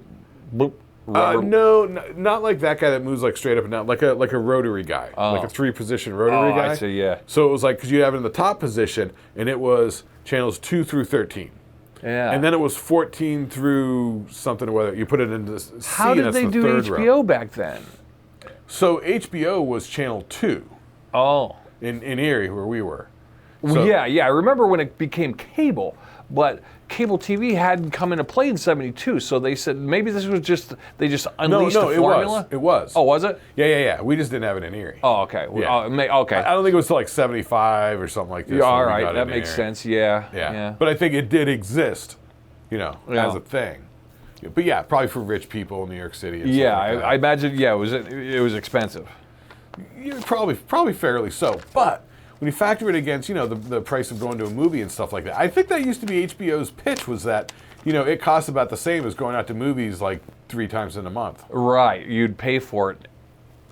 boop. no, not like that guy that moves like straight up and down, like a rotary guy, like a 3-position rotary guy. I see, yeah. So it was like, because you have it in the top position, and it was channels 2 through 13. Yeah. And then it was 14 through something or whether you put it into C. How and did that's they the do third HBO row. back then? So HBO was channel 2 Oh. in Erie where we were. Well, So- yeah. I remember when it became cable, but cable TV hadn't come into play in '72, so they said maybe this was just they just unleashed No, the it formula. was. It was. Oh, was it? Yeah. We just didn't have it in Erie. Oh, okay. Well, Yeah. Okay. I don't think it was till like 75 or something like this. Yeah, all when we right, got it that in makes Erie. sense. Yeah. Yeah. But I think it did exist, Yeah. as a thing. But yeah, probably for rich people in New York City. And Yeah, stuff like that. I imagine. Yeah, it was expensive. Yeah, probably fairly so. But when you factor it against, the price of going to a movie and stuff like that, I think that used to be HBO's pitch was that, it costs about the same as going out to movies like 3 times in a month. Right, you'd pay for it,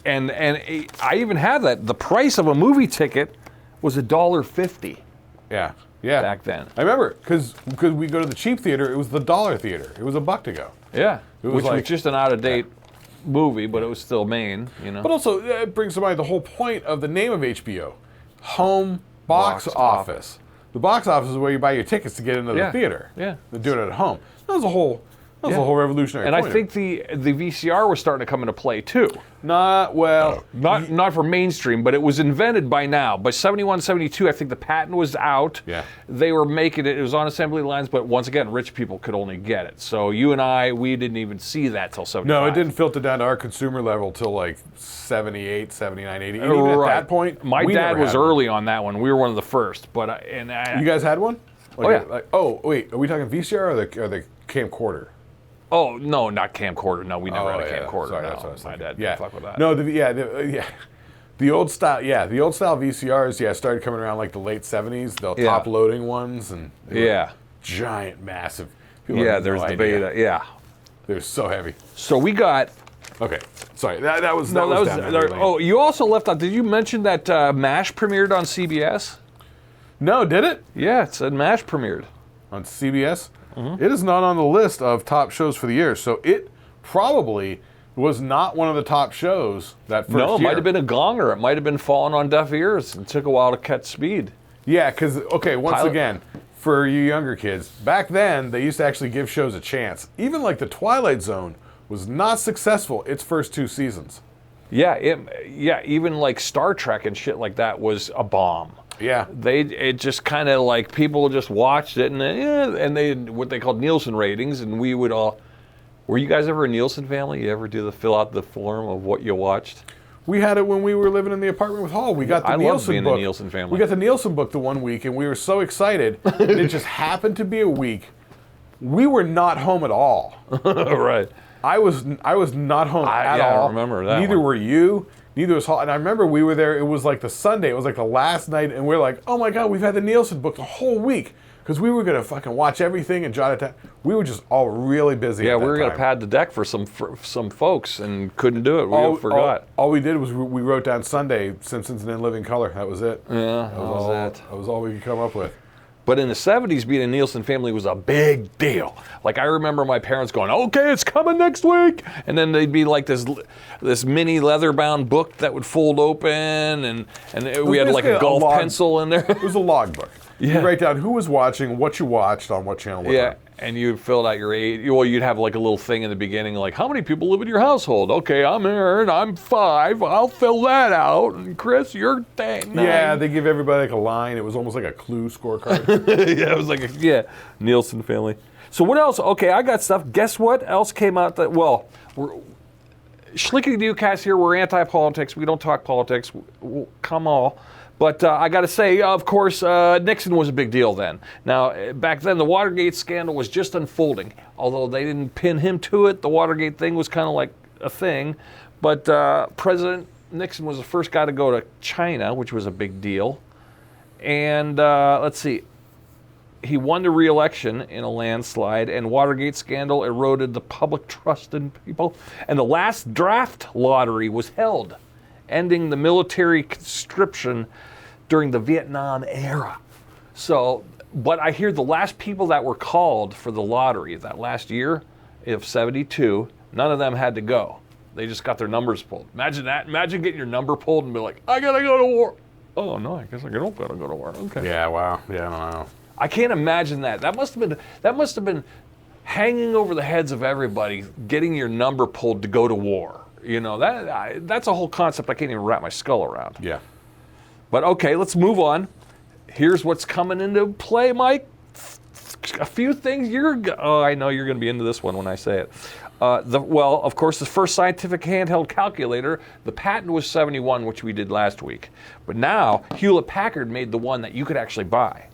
and I even had that. The price of a movie ticket was $1.50 Yeah. back then. I remember because we go to the cheap theater. It was the dollar theater. It was $1 to go. Yeah, It was which like- was just an out-of-date movie, but it was still Maine. But also, it brings to mind the whole point of the name of HBO, Home Box Office. The box office is where you buy your tickets to get into the Yeah. theater. Yeah. They're doing it at home. That was a whole revolutionary And I point. think the VCR was starting to come into play too. Not Not for mainstream, but it was invented by now. By 71, 72, I think the patent was out. Yeah. They were making it. It was on assembly lines, but once again, rich people could only get it. So you and we didn't even see that till 75. No, it didn't filter down to our consumer level till like 78, 79, 80. And even at that point, my we dad never was had one. early on that one. We were one of the first. But You guys had one? Like, yeah. Wait, are we talking VCR or the camcorder? Oh no, not camcorder. No, we never had a camcorder. Sorry, no. that's what I was My thinking. dad Yeah. didn't fuck with that. No, the old style. Yeah, the old style VCRs. Started coming around like the late 70s. The top loading ones and they were giant, massive. People have there's no the idea. beta. Yeah. They're so heavy. So we got. Okay, sorry. That was No, that was. down memory lane. Oh, you also left out. Did you mention that MASH premiered on CBS? No, did it Yeah, it said MASH premiered. on CBS? It is not on the list of top shows for the year, so it probably was not one of the top shows that first No, it year. might have been a gonger. It might have been falling on deaf ears. It took a while to catch speed. Yeah, because, once Pilot. again, for you younger kids, back then, they used to actually give shows a chance. Even like The Twilight Zone was not successful its first 2 seasons. Yeah, even like Star Trek and shit like that was a bomb. Yeah. It just kind of like people just watched it and they what they called Nielsen ratings, and we would all. Were you guys ever a Nielsen family? You ever fill out the form of what you watched? We had it when we were living in the apartment with Hall. We got the I loved Nielsen being book. a Nielsen family. We got the Nielsen book the one week, and we were so excited. And it just happened to be a week. We were not home at all. Right. I was not home at yeah, all. I remember that Neither one. were you. Neither was Hall. And I remember we were there. It was like the Sunday. It was like the last night, and we're like, "Oh my God, we've had the Nielsen book the whole week." Because we were gonna fucking watch everything and jot it down. We were just all really busy. Yeah, at we that were gonna time. pad the deck for some folks and couldn't do it. We forgot. All we did was we wrote down Sunday, Simpsons and In Living Color. That was it. Yeah, that was it. That was all we could come up with. But in the 70s, being a Nielsen family was a big deal. Like, I remember my parents going, okay, it's coming next week. And then they'd be like this mini leather-bound book that would fold open, and we had like a golf pencil in there. It was a logbook. Yeah. You write down who was watching, what you watched, on what channel. Yeah, and you'd fill out your age. Well, you'd have like a little thing in the beginning, like, how many people live in your household? Okay, I'm Aaron, I'm 5, I'll fill that out. And Chris, you're 9. Yeah, they give everybody like a line. It was almost like a clue scorecard. Yeah, it was like, Nielsen family. So what else? Okay, I got stuff. Guess what else came out that, well, Shlicketty Dookass here, we're anti-politics. We don't talk politics. Come on. But I got to say, of course, Nixon was a big deal then. Now, back then, the Watergate scandal was just unfolding. Although they didn't pin him to it, the Watergate thing was kind of like a thing. But President Nixon was the first guy to go to China, which was a big deal. And let's see, he won the re-election in a landslide, and Watergate scandal eroded the public trust in people. And the last draft lottery was held, ending the military conscription during the Vietnam era. So, but I hear the last people that were called for the lottery that last year of 72, none of them had to go. They just got their numbers pulled. Imagine that. Imagine getting your number pulled and be like, I gotta go to war. Oh no, I guess I don't gotta go to war. Okay. Yeah, wow. Yeah, I don't know. I can't imagine that. That must have been hanging over the heads of everybody, getting your number pulled to go to war. You know, that's a whole concept I can't even wrap my skull around. Yeah. But okay, let's move on. Here's what's coming into play, Mike. A few things I know you're going to be into this one when I say it. Well, of course, the first scientific handheld calculator, the patent was 71, which we did last week. But now, Hewlett-Packard made the one that you could actually buy.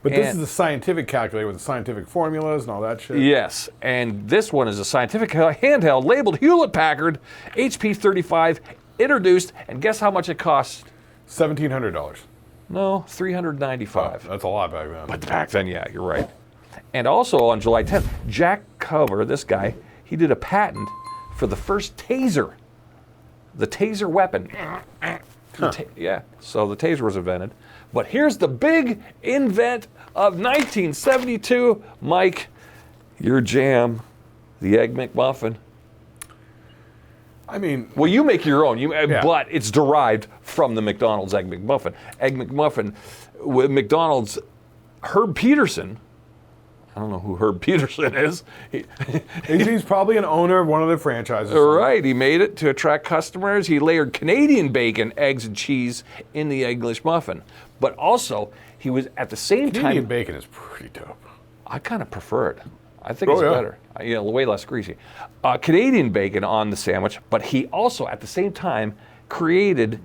But this is a scientific calculator with the scientific formulas and all that shit. Yes, and this one is a scientific handheld labeled Hewlett-Packard HP35, introduced, and guess how much it costs? $1,700. No, $395. Oh, that's a lot back then. But back then, yeah, you're right. And also on July 10th, Jack Cover, this guy, he did a patent for the first taser, the taser weapon. Yeah, so the taser was invented. But here's the big invent of 1972, Mike, your jam, the Egg McMuffin. I mean... Well, you make your own, but it's derived from the McDonald's Egg McMuffin. Egg McMuffin, with McDonald's, Herb Peterson, I don't know who Herb Peterson is. He's probably an owner of one of the franchises. Right, he made it to attract customers. He layered Canadian bacon, eggs, and cheese in the English muffin. But also, he was at the same time... Canadian bacon is pretty dope. I kind of prefer it. I think it's better. Way less greasy. Canadian bacon on the sandwich, but he also, at the same time, created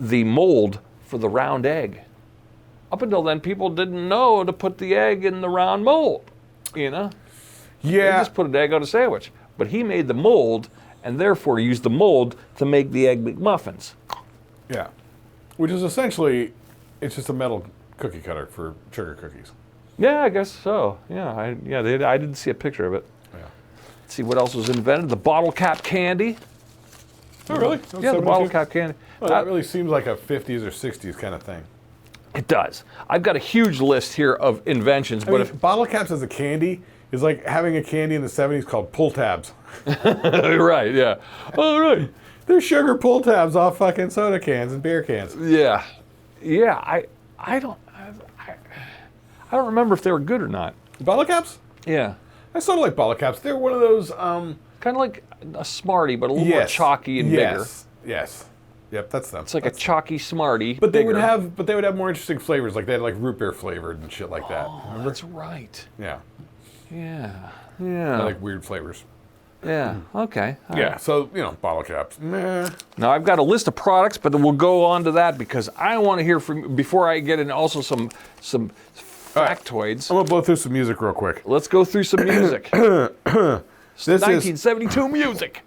the mold for the round egg. Up until then, people didn't know to put the egg in the round mold, Yeah. They just put an egg on a sandwich. But he made the mold, and therefore used the mold to make the Egg McMuffins. Yeah. Which is essentially, it's just a metal cookie cutter for sugar cookies. Yeah, I guess so. Yeah, I didn't see a picture of it. Yeah. Let's see what else was invented. The bottle cap candy. Oh, really? Yeah, the bottle cap candy. Well, that really seems like a 50s or 60s kind of thing. It does. I've got a huge list here of inventions. I mean, bottle caps as a candy is like having a candy in the 70s called pull tabs. Right, yeah. Oh, right. They're sugar pull tabs off fucking soda cans and beer cans. Yeah. Yeah, I don't remember if they were good or not. Bottle caps? Yeah. I sort of like bottle caps. They're one of those... kind of like a Smartie, but a little more chalky and bigger. Yes. Yep, that's them. It's like a chalky Smartie. But they would have more interesting flavors. Like they had like root beer flavored and shit like that. Oh, that's right. Yeah. Yeah. I like weird flavors. Yeah. Okay. Yeah. So bottle caps. Nah. Now I've got a list of products, but we'll go on to that because I want to hear from before I get into also some factoids. I'm gonna blow through some music real quick. Let's go through some music. This 1972 music.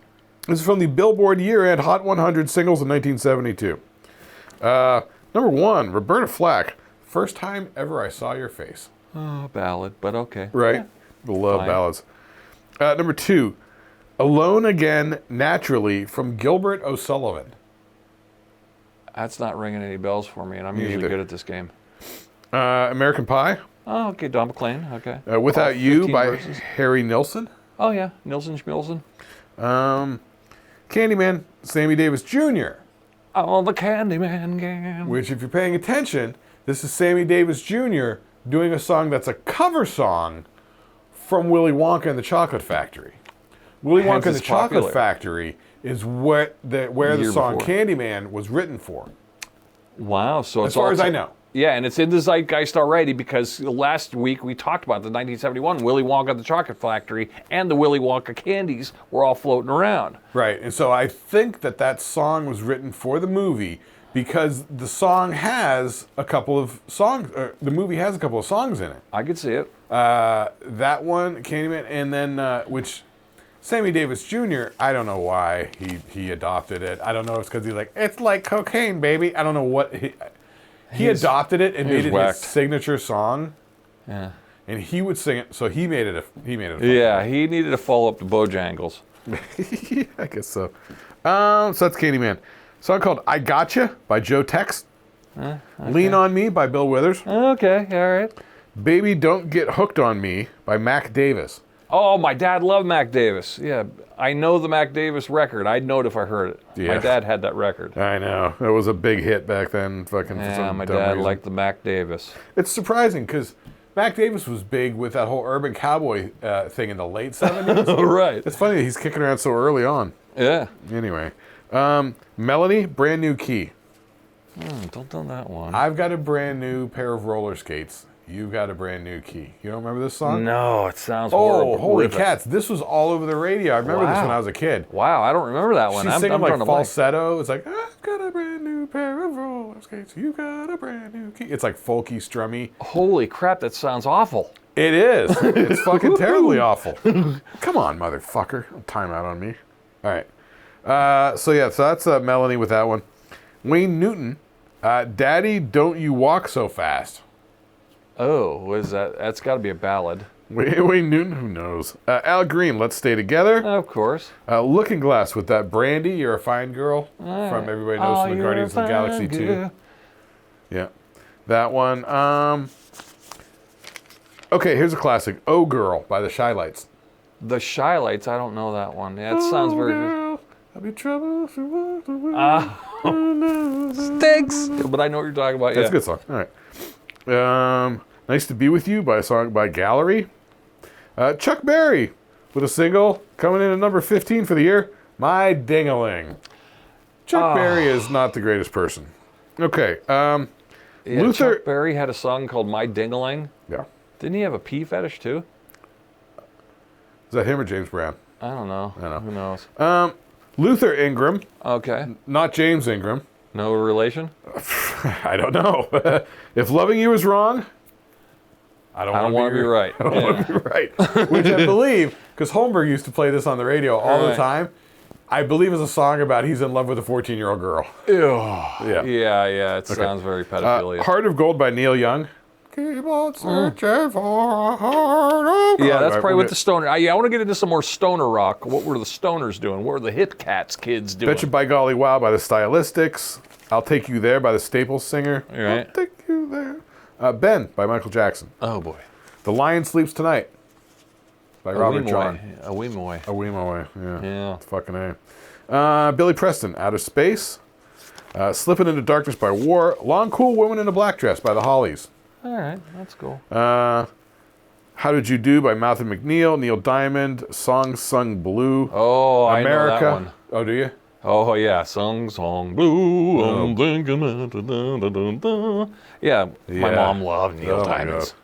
This is from the Billboard Year-End Hot 100 Singles in 1972. Number 1, Roberta Flack. First time ever I saw your face. Oh, ballad, but okay. Right. Yeah. Love ballads. Number 2, Alone Again Naturally from Gilbert O'Sullivan. That's not ringing any bells for me, and I'm usually good at this game. American Pie. Oh, okay, Don McLean. Okay. Without You 15 by verses. Harry Nilsson. Oh yeah, Nilsson Schmilsson. Candyman, Sammy Davis Jr. Oh, the Candyman gang. Which, if you're paying attention, this is Sammy Davis Jr. doing a song that's a cover song from Willy Wonka and the Chocolate Factory. Willy Hence Wonka and the it's Chocolate popular. Factory is where the Year song before. Candyman was written for, Wow, so as it's far as also- I know. Yeah, and it's in the zeitgeist already because last week we talked about the 1971 Willy Wonka and the Chocolate Factory and the Willy Wonka candies were all floating around. Right, and so I think that song was written for the movie because the song has a couple of songs, the movie has a couple of songs in it. I could see it. That one, Candyman, and then, which, Sammy Davis Jr., I don't know why he adopted it. I don't know if it's because he's like, it's like cocaine, baby. I don't know what, he adopted it and made it whacked. his signature song, Yeah. and he would sing it, so he made it a Yeah, he needed to follow up to Bojangles. yeah, I guess so. So that's Candyman. Song called I Gotcha by Joe Tex. Lean on Me by Bill Withers. Okay, all right. Baby Don't Get Hooked on Me by Mac Davis. Oh, my dad loved Mac Davis. Yeah, I know the Mac Davis record. I'd know it if I heard it. Yeah. My dad had that record. I know. It was a big hit back then. Fucking for Yeah, some my dumb dad reason. liked the Mac Davis. It's surprising because Mac Davis was big with that whole urban cowboy thing in the late 70s. Right. It's funny that he's kicking around so early on. Yeah. Anyway. Melanie, Brand New Key. Don't do that one. I've got a brand new pair of roller skates. You've got a brand new key. You don't remember this song? No, it sounds Oh, horrible. holy Horrific. cats. This was all over the radio. I remember this Wow. when I was a kid. Wow, I don't remember that one. She's I'm singing drawing like a blank. falsetto. It's like, I've got a brand new pair of roller skates. You got a brand new key. It's like folky, strummy. Holy crap, that sounds awful. It is. It's fucking terribly awful. Come on, motherfucker. Don't time out on me. All right. So that's Melanie with that one. Wayne Newton, Daddy, Don't You Walk So Fast. Oh, what is that? That's got to be a ballad. Wayne Newton, who knows? Al Green, Let's Stay Together. Of course. Looking Glass with that Brandy, You're a Fine Girl from Everybody Knows from the Guardians of the Galaxy 2. Yeah, that one. Okay, here's a classic. Oh Girl by the Shy Lights. The Shy Lights, I don't know that one. Yeah, it sounds very good. Girl, I'll be trouble if you walk away. Stinks! But I know what you're talking about, That's yeah. a good song. All right. Nice to Be With You by a song by Gallery. Chuck Berry with a single coming in at number 15 for the year, My Ding-a-Ling. Chuck Berry is not the greatest person. Okay. Yeah, Luther. Chuck Berry had a song called My Ding-a-Ling. Yeah. Didn't he have a pee fetish too? Is that him or James Brown? I don't know. I don't know. Who knows? Luther Ingram, Okay. not James Ingram. No relation? I don't know. If loving you is wrong, I don't want to be right. I don't want to be right. Which I believe, because Holmberg used to play this on the radio all the Right. time. I believe is a song about he's in love with a 14-year-old girl. Yeah. Yeah. Yeah, it sounds very pedophilia. Heart of Gold by Neil Young. Keep on searching for a heart of gold. Yeah, that's Right, probably we'll what the stoner. I want to get into some more stoner rock. What were the stoners doing? What were the Hit Cats kids doing? Betcha by Golly Wow by the Stylistics. I'll Take You There by the Staples Singer. Right. I'll take you there. Ben by Michael Jackson. Oh boy. The Lion Sleeps Tonight by Robert John. A wee moy. A wee my way. Yeah. Yeah. Fucking A. Billy Preston, Outer Space. Slipping Into Darkness by War. Long Cool Woman in a Black Dress by the Hollies. All right, that's cool. How Did You Do by Mouth and McNeil. Neil Diamond. Song Sung Blue. Oh, I know America. that one. Oh, do you? Oh yeah, song blue. I'm thinking about da-da-da-da-da. Yeah, my Yeah. mom loved Neil Oh, my Diamond's.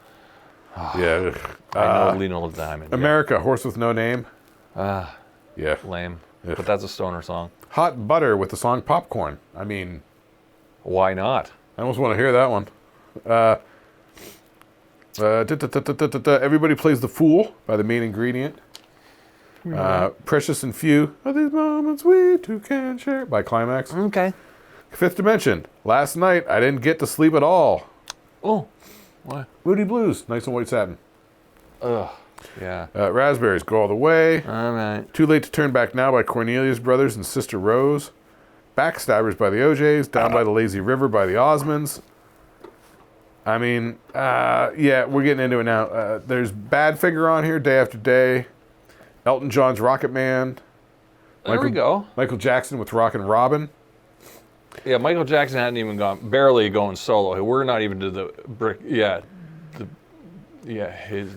Yeah. I know Neil Diamond. America, Horse with No Name. Yeah. Lame, but that's a stoner song. Hot Butter with the song Popcorn. I mean, Why not? I almost want to hear that one. Everybody Plays the Fool by The Main Ingredient. Precious and Few. Are these moments we two can share by Climax. Okay. Fifth Dimension. Last night I didn't get to sleep at all. Oh, what? Moody Blues. Nice and White Satin. Ugh. Yeah. Raspberries Go All the Way. All right. Too Late to Turn Back Now by Cornelius Brothers and Sister Rose. Backstabbers by the OJs. Down by the Lazy River by the Osmonds. I mean, yeah, we're getting into it now. There's Badfinger on here, Day After Day. Elton John's Rocket Man. There we go. Michael Jackson with Rockin' Robin. Yeah, Michael Jackson hadn't even barely going solo. We're not even to the brick. Yeah,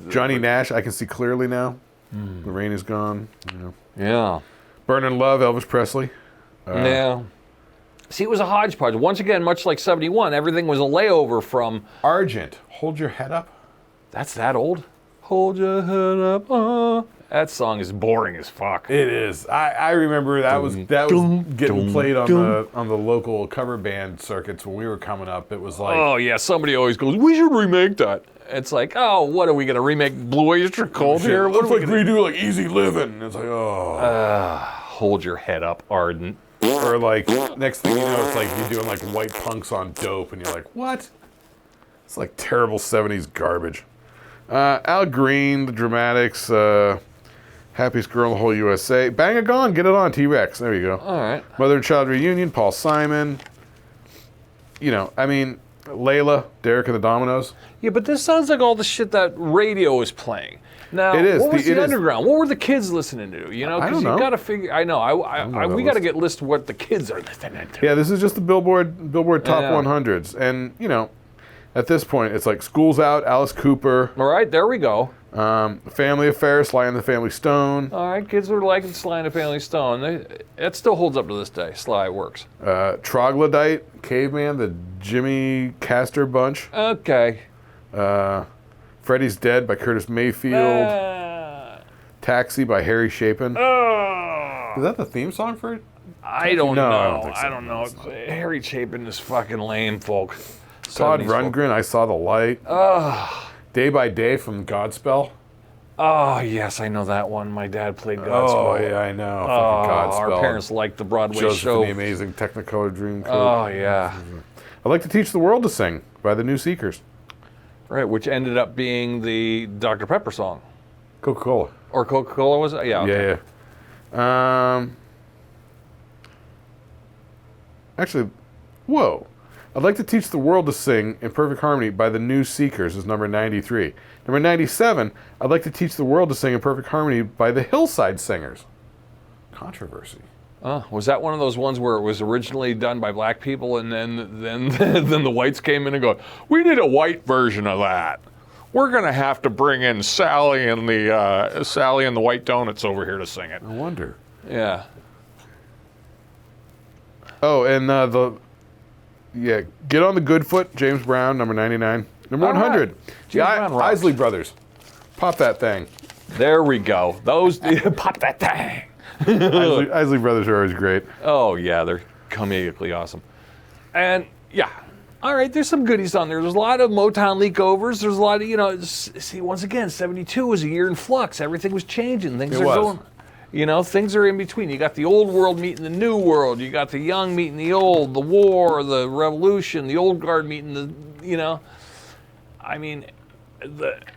Johnny Nash, I can see clearly now. The rain is gone. You know. Yeah. Burnin' Love, Elvis Presley. Yeah. See, it was a hodgepodge. Once again, much like 71, everything was a layover from Argent, Hold Your Head Up. That's that old? Hold your head up. That song is boring as fuck. It is. I remember that was getting played on the local cover band circuits when we were coming up. It was like, oh yeah, somebody always goes, we should remake that. It's like, oh, what are we gonna remake Blue Oyster Cult here? What if we redo like Easy Living? It's like, oh. Hold your head up, Ardent. Or like, next thing you know, it's like you're doing like White Punks on Dope, and you're like, what? It's like terrible 70s garbage. Al Green, The Dramatics, Happiest Girl in the Whole USA. Bang It Gone, Get It On, T-Rex. There you go. All right. Mother and Child Reunion, Paul Simon. You know, I mean, Layla, Derek and the Dominoes. Yeah, but this sounds like all the shit that radio is playing. Now, it is. What was the underground? What were the kids listening to? You know, because you got to figure. I know. We got to get listed what the kids are listening to. Yeah, this is just the Billboard Top 100s, and you know, at this point, it's like School's Out, Alice Cooper. All right, there we go. Family Affair, Sly and the Family Stone. All right, kids were liking Sly and the Family Stone. It still holds up to this day. Sly works. Troglodyte, Caveman, the Jimmy Castor Bunch. Okay. Freddy's Dead by Curtis Mayfield. Taxi by Harry Chapin. Is that the theme song for it? I don't know. I don't think so. I don't know. Harry Chapin is fucking lame, folk. Todd Rundgren, I Saw the Light. Day by Day from Godspell. Oh, yes, I know that one. My dad played Godspell. Oh, yeah, I know. Godspell. Our parents liked the Broadway Joseph show. and the Amazing Technicolor Dreamcoat. Oh, yeah. I'd Like to Teach the World to Sing by the New Seekers. Right, which ended up being the Dr. Pepper song. Coca-Cola. Or Coca-Cola was it? Yeah. Okay. Yeah. Actually, whoa. I'd Like to Teach the World to Sing in Perfect Harmony by the New Seekers is number 93. Number 97, I'd Like to Teach the World to Sing in Perfect Harmony by the Hillside Singers. Controversy. Was that one of those ones where it was originally done by black people and then the whites came in and go, we need a white version of that. We're gonna have to bring in Sally and the White Donuts over here to sing it. I wonder. Yeah. Oh, and Get on the Good Foot, James Brown, number 99. Number 100. Right. Brown rocks. Isley Brothers. Pop that thing. There we go. Those pop that thing. Isley Brothers are always great. Oh yeah, they're comedically awesome. And yeah, all right, there's some goodies on there. There's a lot of Motown leakovers. There's a lot of, see, once again, 72 was a year in flux. Everything was changing. Things are going. Things are in between. You got the old world meeting the new world. You got the young meeting the old, the war, the revolution, the old guard meeting the, I mean,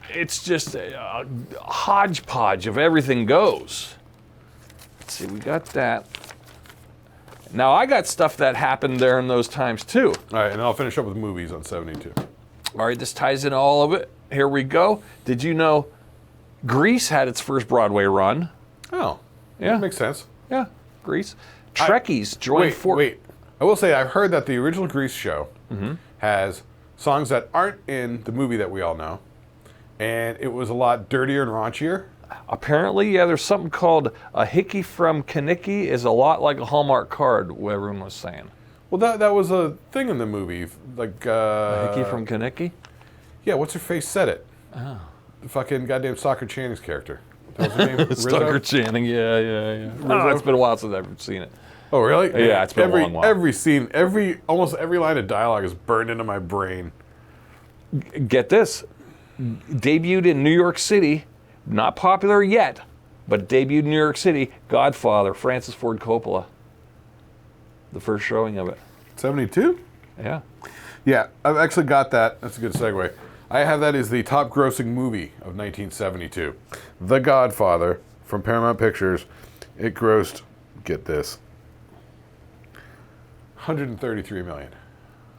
it's just a hodgepodge of everything goes. Let's see, we got that. Now, I got stuff that happened there in those times, too. All right, and I'll finish up with movies on 72. All right, this ties in all of it. Here we go. Did you know Grease had its first Broadway run? Oh, yeah. That makes sense. Yeah, Grease. Trekkies joined Wait. I will say, I've heard that the original Grease show has songs that aren't in the movie that we all know, and it was a lot dirtier and raunchier. Apparently, yeah, there's something called a hickey from Kinnicky is a lot like a Hallmark card, what everyone was saying. Well, that was a thing in the movie. Like, a hickey from Kinnicky? Yeah, what's her face said it? Oh. The fucking goddamn Stalker Channing's character. That was her name? Stalker Channing, yeah. Oh, it's been a while since I've seen it. Oh, really? Yeah, it's been a long while. Every scene, almost every line of dialogue is burned into my brain. Get this. Debuted in New York City. Not popular yet, but debuted in New York City, Godfather, Francis Ford Coppola. The first showing of it. 72? Yeah. Yeah, I've actually got that. That's a good segue. I have that as the top grossing movie of 1972. The Godfather from Paramount Pictures. It grossed, get this, $133 million.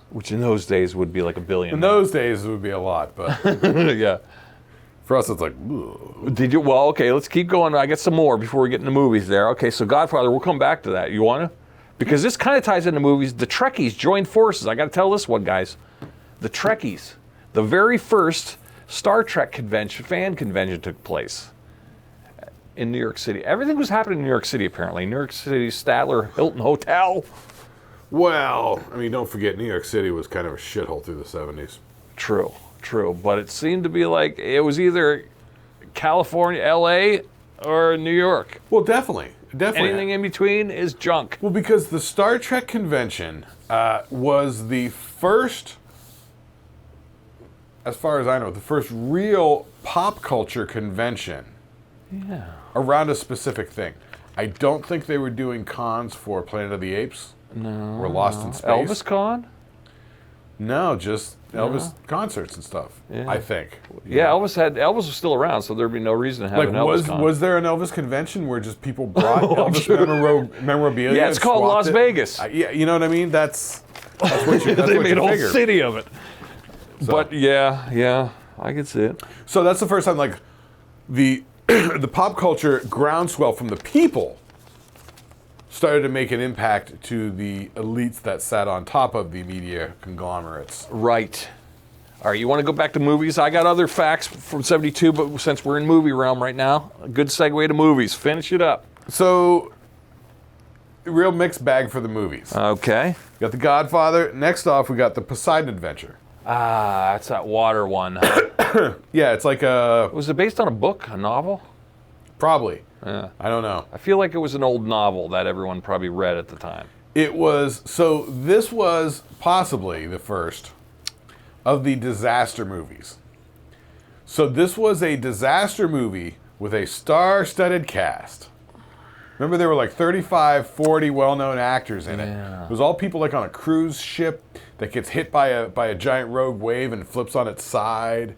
Which in those days would be like $1 billion. In those days, it would be a lot, but Yeah. for us, it's like, ugh. Did you? Well, okay, let's keep going. I get some more before we get into movies there. Okay, so Godfather, we'll come back to that. You want to? Because this kind of ties into movies. The Trekkies joined forces. I got to tell this one, guys. The Trekkies. The very first Star Trek convention, fan convention took place in New York City. Everything was happening in New York City, apparently. New York City Statler Hilton Hotel. Well, I mean, don't forget, New York City was kind of a shithole through the 70s. True. But it seemed to be like it was either California, LA, or New York. Well, definitely. Anything in between is junk. Well, because the Star Trek convention was the first, as far as I know, the first real pop culture convention around a specific thing. I don't think they were doing cons for Planet of the Apes. No. Or Lost in Space. Elvis Con? No, just Elvis concerts and stuff. Yeah. I think. Yeah, Elvis was still around, so there'd be no reason to have an Elvis Con. Was there an Elvis convention where just people brought Elvis memorabilia? Yeah, it's called Las Vegas. Yeah, you know what I mean? That's what you. That's They what made you a whole figured. city of it. So. But yeah, I can see it. So that's the first time, like, the the pop culture groundswell from the people started to make an impact to the elites that sat on top of the media conglomerates. Right. All right, you want to go back to movies? I got other facts from 72, but since we're in movie realm right now, a good segue to movies. Finish it up. So, real mixed bag for the movies. Okay. We got The Godfather. Next off, we got The Poseidon Adventure. Ah, that's that water one. Yeah, it's like a... Was it based on a book, a novel? Probably. Yeah. I don't know. I feel like it was an old novel that everyone probably read at the time. It was... So, this was possibly the first of the disaster movies. So, this was a disaster movie with a star-studded cast. Remember, there were like 35, 40 well-known actors in it. Yeah. It was all people like on a cruise ship that gets hit by a giant rogue wave and flips on its side.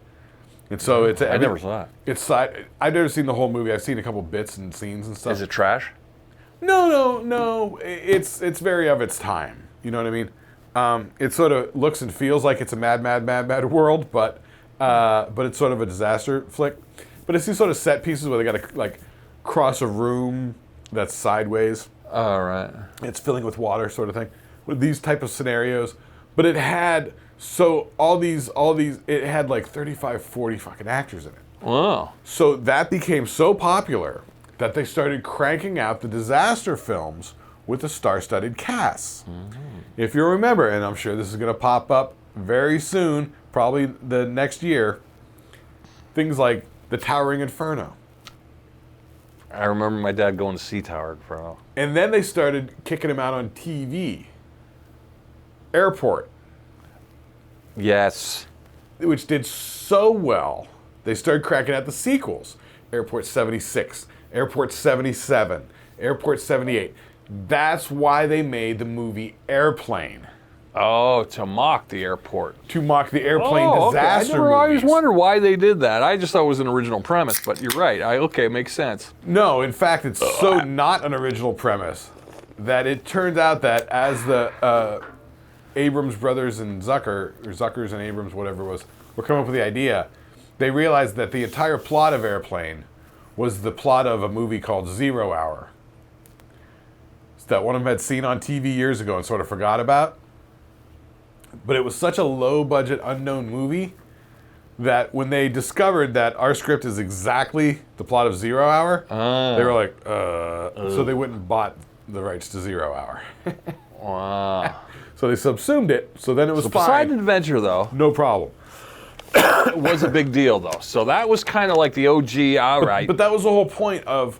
And so it's... I never saw it. It's I've never seen the whole movie. I've seen a couple bits and scenes and stuff. Is it trash? No. It's very of its time. You know what I mean? It sort of looks and feels like it's a mad world, but it's sort of a disaster flick. But it's these sort of set pieces where they got to like cross a room that's sideways. All right. It's filling with water, sort of thing. With these type of scenarios, but it had all these. It had like 35, 40 fucking actors in it. Wow. So that became so popular that they started cranking out the disaster films with the star-studded casts. Mm-hmm. If you remember, and I'm sure this is going to pop up very soon, probably the next year, things like The Towering Inferno. I remember my dad going to see Tower Inferno. And then they started kicking him out on TV. Airport. Yes. Which did so well, they started cracking out the sequels. Airport 76, Airport 77, Airport 78. That's why they made the movie Airplane. Oh, to mock the airport. To mock the airplane disaster I always movies. wondered why they did that. I just thought it was an original premise, but you're right. Okay, it makes sense. No, in fact, it's so not an original premise that it turns out that as the Abrams brothers and Zuckers and Abrams, whatever it was, were coming up with the idea, they realized that the entire plot of Airplane was the plot of a movie called 0 Hour. That one of them had seen on TV years ago and sort of forgot about. But it was such a low-budget, unknown movie that when they discovered that our script is exactly the plot of 0 Hour, they were like, so they went and bought the rights to 0 Hour. Wow. So they subsumed it, so then it was fine. Poseidon Adventure, though, No problem. it was a big deal, though. So that was kind of like the OG, all right. But that was the whole point of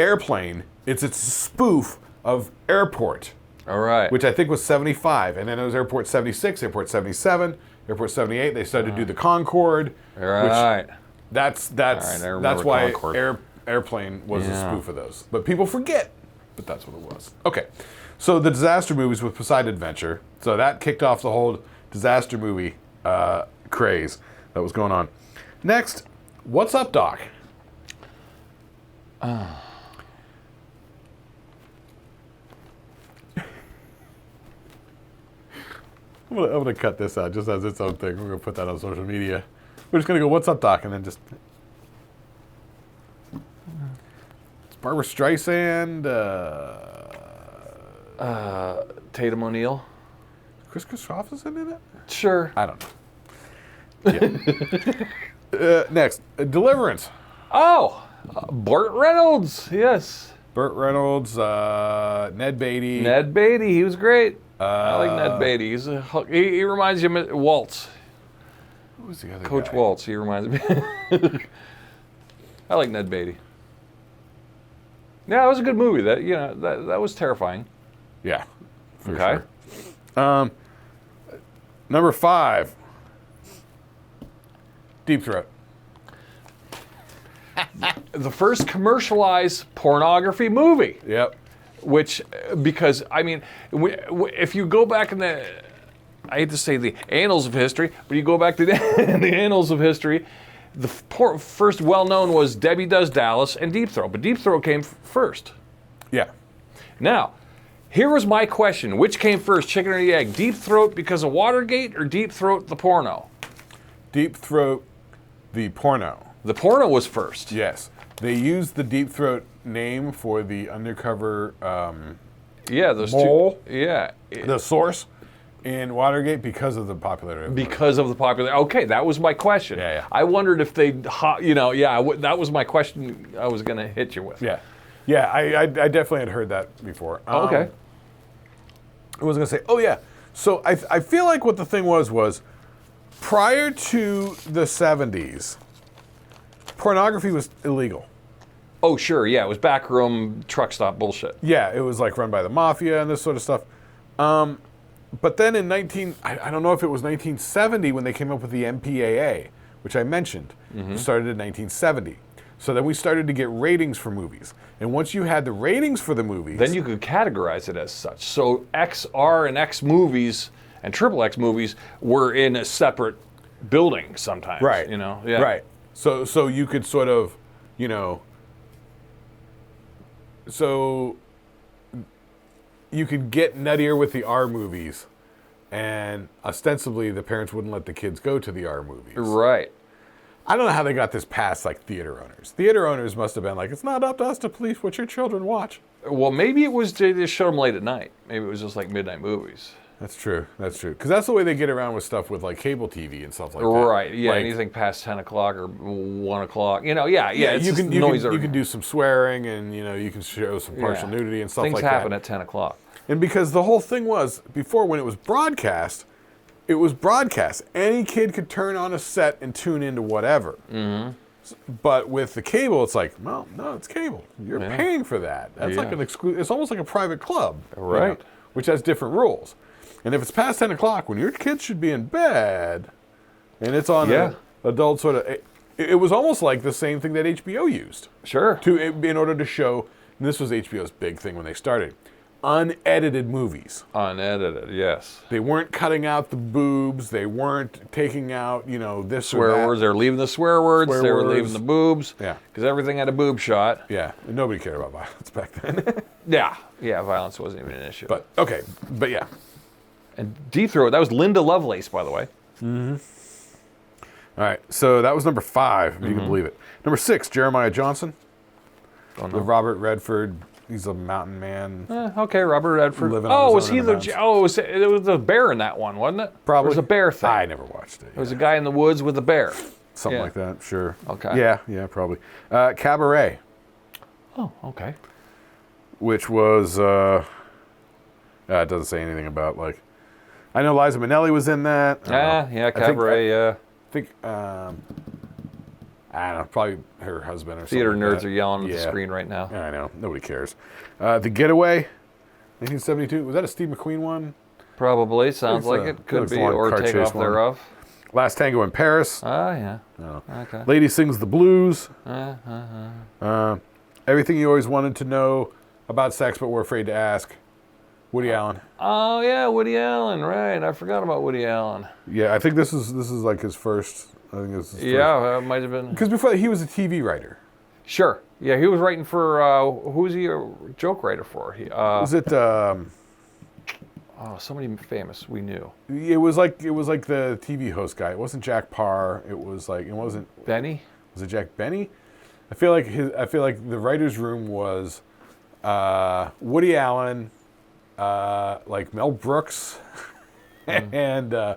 Airplane. It's a spoof of Airport. All right. Which I think was 75, and then it was Airport 76, Airport 77, Airport 78. They started to do the Concorde. Right. Which that's I remember that's why Concorde. Airplane was a spoof of those. But people forget. But that's what it was. Okay, so the disaster movies with Poseidon Adventure. So that kicked off the whole disaster movie craze that was going on. Next, What's Up, Doc? I'm gonna cut this out just as its own thing. We're gonna put that on social media. We're just gonna go, "What's up, Doc?" and then just. It's Barbara Streisand. Tatum O'Neal. Chris Christopherson in it? Sure. I don't know. Yeah. Next, Deliverance. Oh, Burt Reynolds. Yes. Burt Reynolds, Ned Beatty. Ned Beatty. He was great. I like Ned Beatty. He reminds you of Waltz. Who was the other Coach guy? Waltz. He reminds me. I like Ned Beatty. Yeah, it was a good movie. That was terrifying. Yeah. For Okay. Sure. Number 5. Deepthroat. The first commercialized pornography movie. Yep. Which, because, I mean, if you go back in the, I hate to say the annals of history, but you go back to the annals of history, the first well-known was Debbie Does Dallas and Deepthroat, but Deepthroat came first. Yeah. Now, here was my question. Which came first, chicken or the egg? Deepthroat because of Watergate or Deepthroat the porno? Deepthroat, the porno. The porno was first. Yes. They used the Deepthroat name for the undercover Yeah, those mole. two. Yeah. The source in Watergate because of the popularity of the movie. Because of the popular. Okay, that was my question. Yeah, yeah. I wondered if they, that was my question I was going to hit you with. Yeah. Yeah, I definitely had heard that before. Okay. I was going to say, oh yeah. So I feel like what the thing was prior to the 70s, pornography was illegal. Oh, sure. Yeah, it was backroom truck stop bullshit. Yeah, it was like run by the mafia and this sort of stuff. But then in I don't know if it was 1970 when they came up with the MPAA, which I mentioned. It started in 1970. So then we started to get ratings for movies. And once you had the ratings for the movies... Then you could categorize it as such. So XR and X movies and XXX movies were in a separate building sometimes. Right. Yeah. Right. So you could sort of, so you could get nuttier with the R movies, and ostensibly the parents wouldn't let the kids go to the R movies. Right. I don't know how they got this past like theater owners. Theater owners must have been like, it's not up to us to police what your children watch. Well, maybe it was they just showed them late at night. Maybe it was just like midnight movies. That's true. That's true. Because that's the way they get around with stuff with like cable TV and stuff like that. Right. Yeah. Like, anything past 10 o'clock or 1 o'clock. Yeah. It's you just can noise. you can do some swearing and you can show some partial nudity and stuff Things like that. Things happen at 10 o'clock. And because the whole thing was before when it was broadcast. Any kid could turn on a set and tune into whatever. Mm-hmm. But with the cable, it's like, well, no, it's cable. You're paying for that. That's like an it's almost like a private club, right? Which has different rules. And if it's past 10 o'clock, when your kids should be in bed, and it's on an adult sort of, it was almost like the same thing that HBO used. Sure. In order to show, and this was HBO's big thing when they started, unedited movies. Unedited, yes. They weren't cutting out the boobs. They weren't taking out, this swear or that. words. They were leaving the swear words. They were leaving the boobs. Yeah. Because everything had a boob shot. Yeah. And nobody cared about violence back then. Yeah. Violence wasn't even an issue. But yeah. And Deepthroat, that was Linda Lovelace, by the way. Mm-hmm. All right. So that was number 5, if you can believe it. Number 6, Jeremiah Johnson. Don't With know. Robert Redford. He's a mountain man. Okay, Robert Redford. Living on his Was own he in the? the It was the bear in that one, wasn't it? Probably. It was a bear thing. I never watched it. It was a guy in the woods with a bear. Something like that, sure. Okay. Yeah, probably. Cabaret. Oh, okay. Which was, it doesn't say anything about, like, I know Liza Minnelli was in that. Cabaret, I think, I don't know, probably her husband or Theater something. nerds are yelling at the screen right now. Yeah, I know. Nobody cares. The Getaway, 1972. Was that a Steve McQueen one? Probably. Sounds like it. Could be. Or Takeoff Thereof. Last Tango in Paris. Yeah. No. Okay. Lady Sings the Blues. Everything You Always Wanted to Know About Sex But Were Afraid to Ask. Woody Allen. Oh, yeah, Woody Allen. Right. I forgot about Woody Allen. Yeah, I think this is like his first. I think this is his it might have been. Because before that, he was a TV writer. Sure. Yeah, he was writing for, who was he a joke writer for? Was it, Oh, somebody famous we knew. It was like the TV host guy. It wasn't Jack Parr. It wasn't Benny? Was it Jack Benny? I feel like the writers' room was Woody Allen, like Mel Brooks, and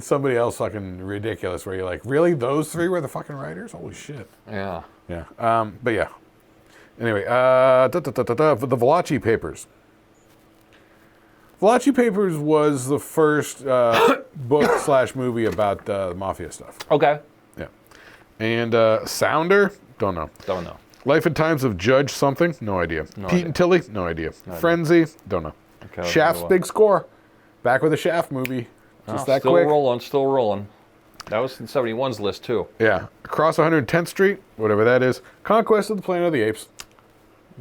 somebody else fucking ridiculous. Where you're like, really? Those three were the fucking writers? Holy shit! Yeah. Yeah. But yeah. Anyway, the Valachi Papers. Valachi Papers was the first book/movie about mafia stuff. Okay. Yeah. And Sounder, don't know. Don't know. Life and Times of Judge something, no idea. Pete and Tilly, no idea. Frenzy, don't know. Okay, Shaft's big score. Back with a Shaft movie. Just that still quick. Still rolling. That was in 71's list too. Yeah. Across 110th Street, whatever that is. Conquest of the Planet of the Apes.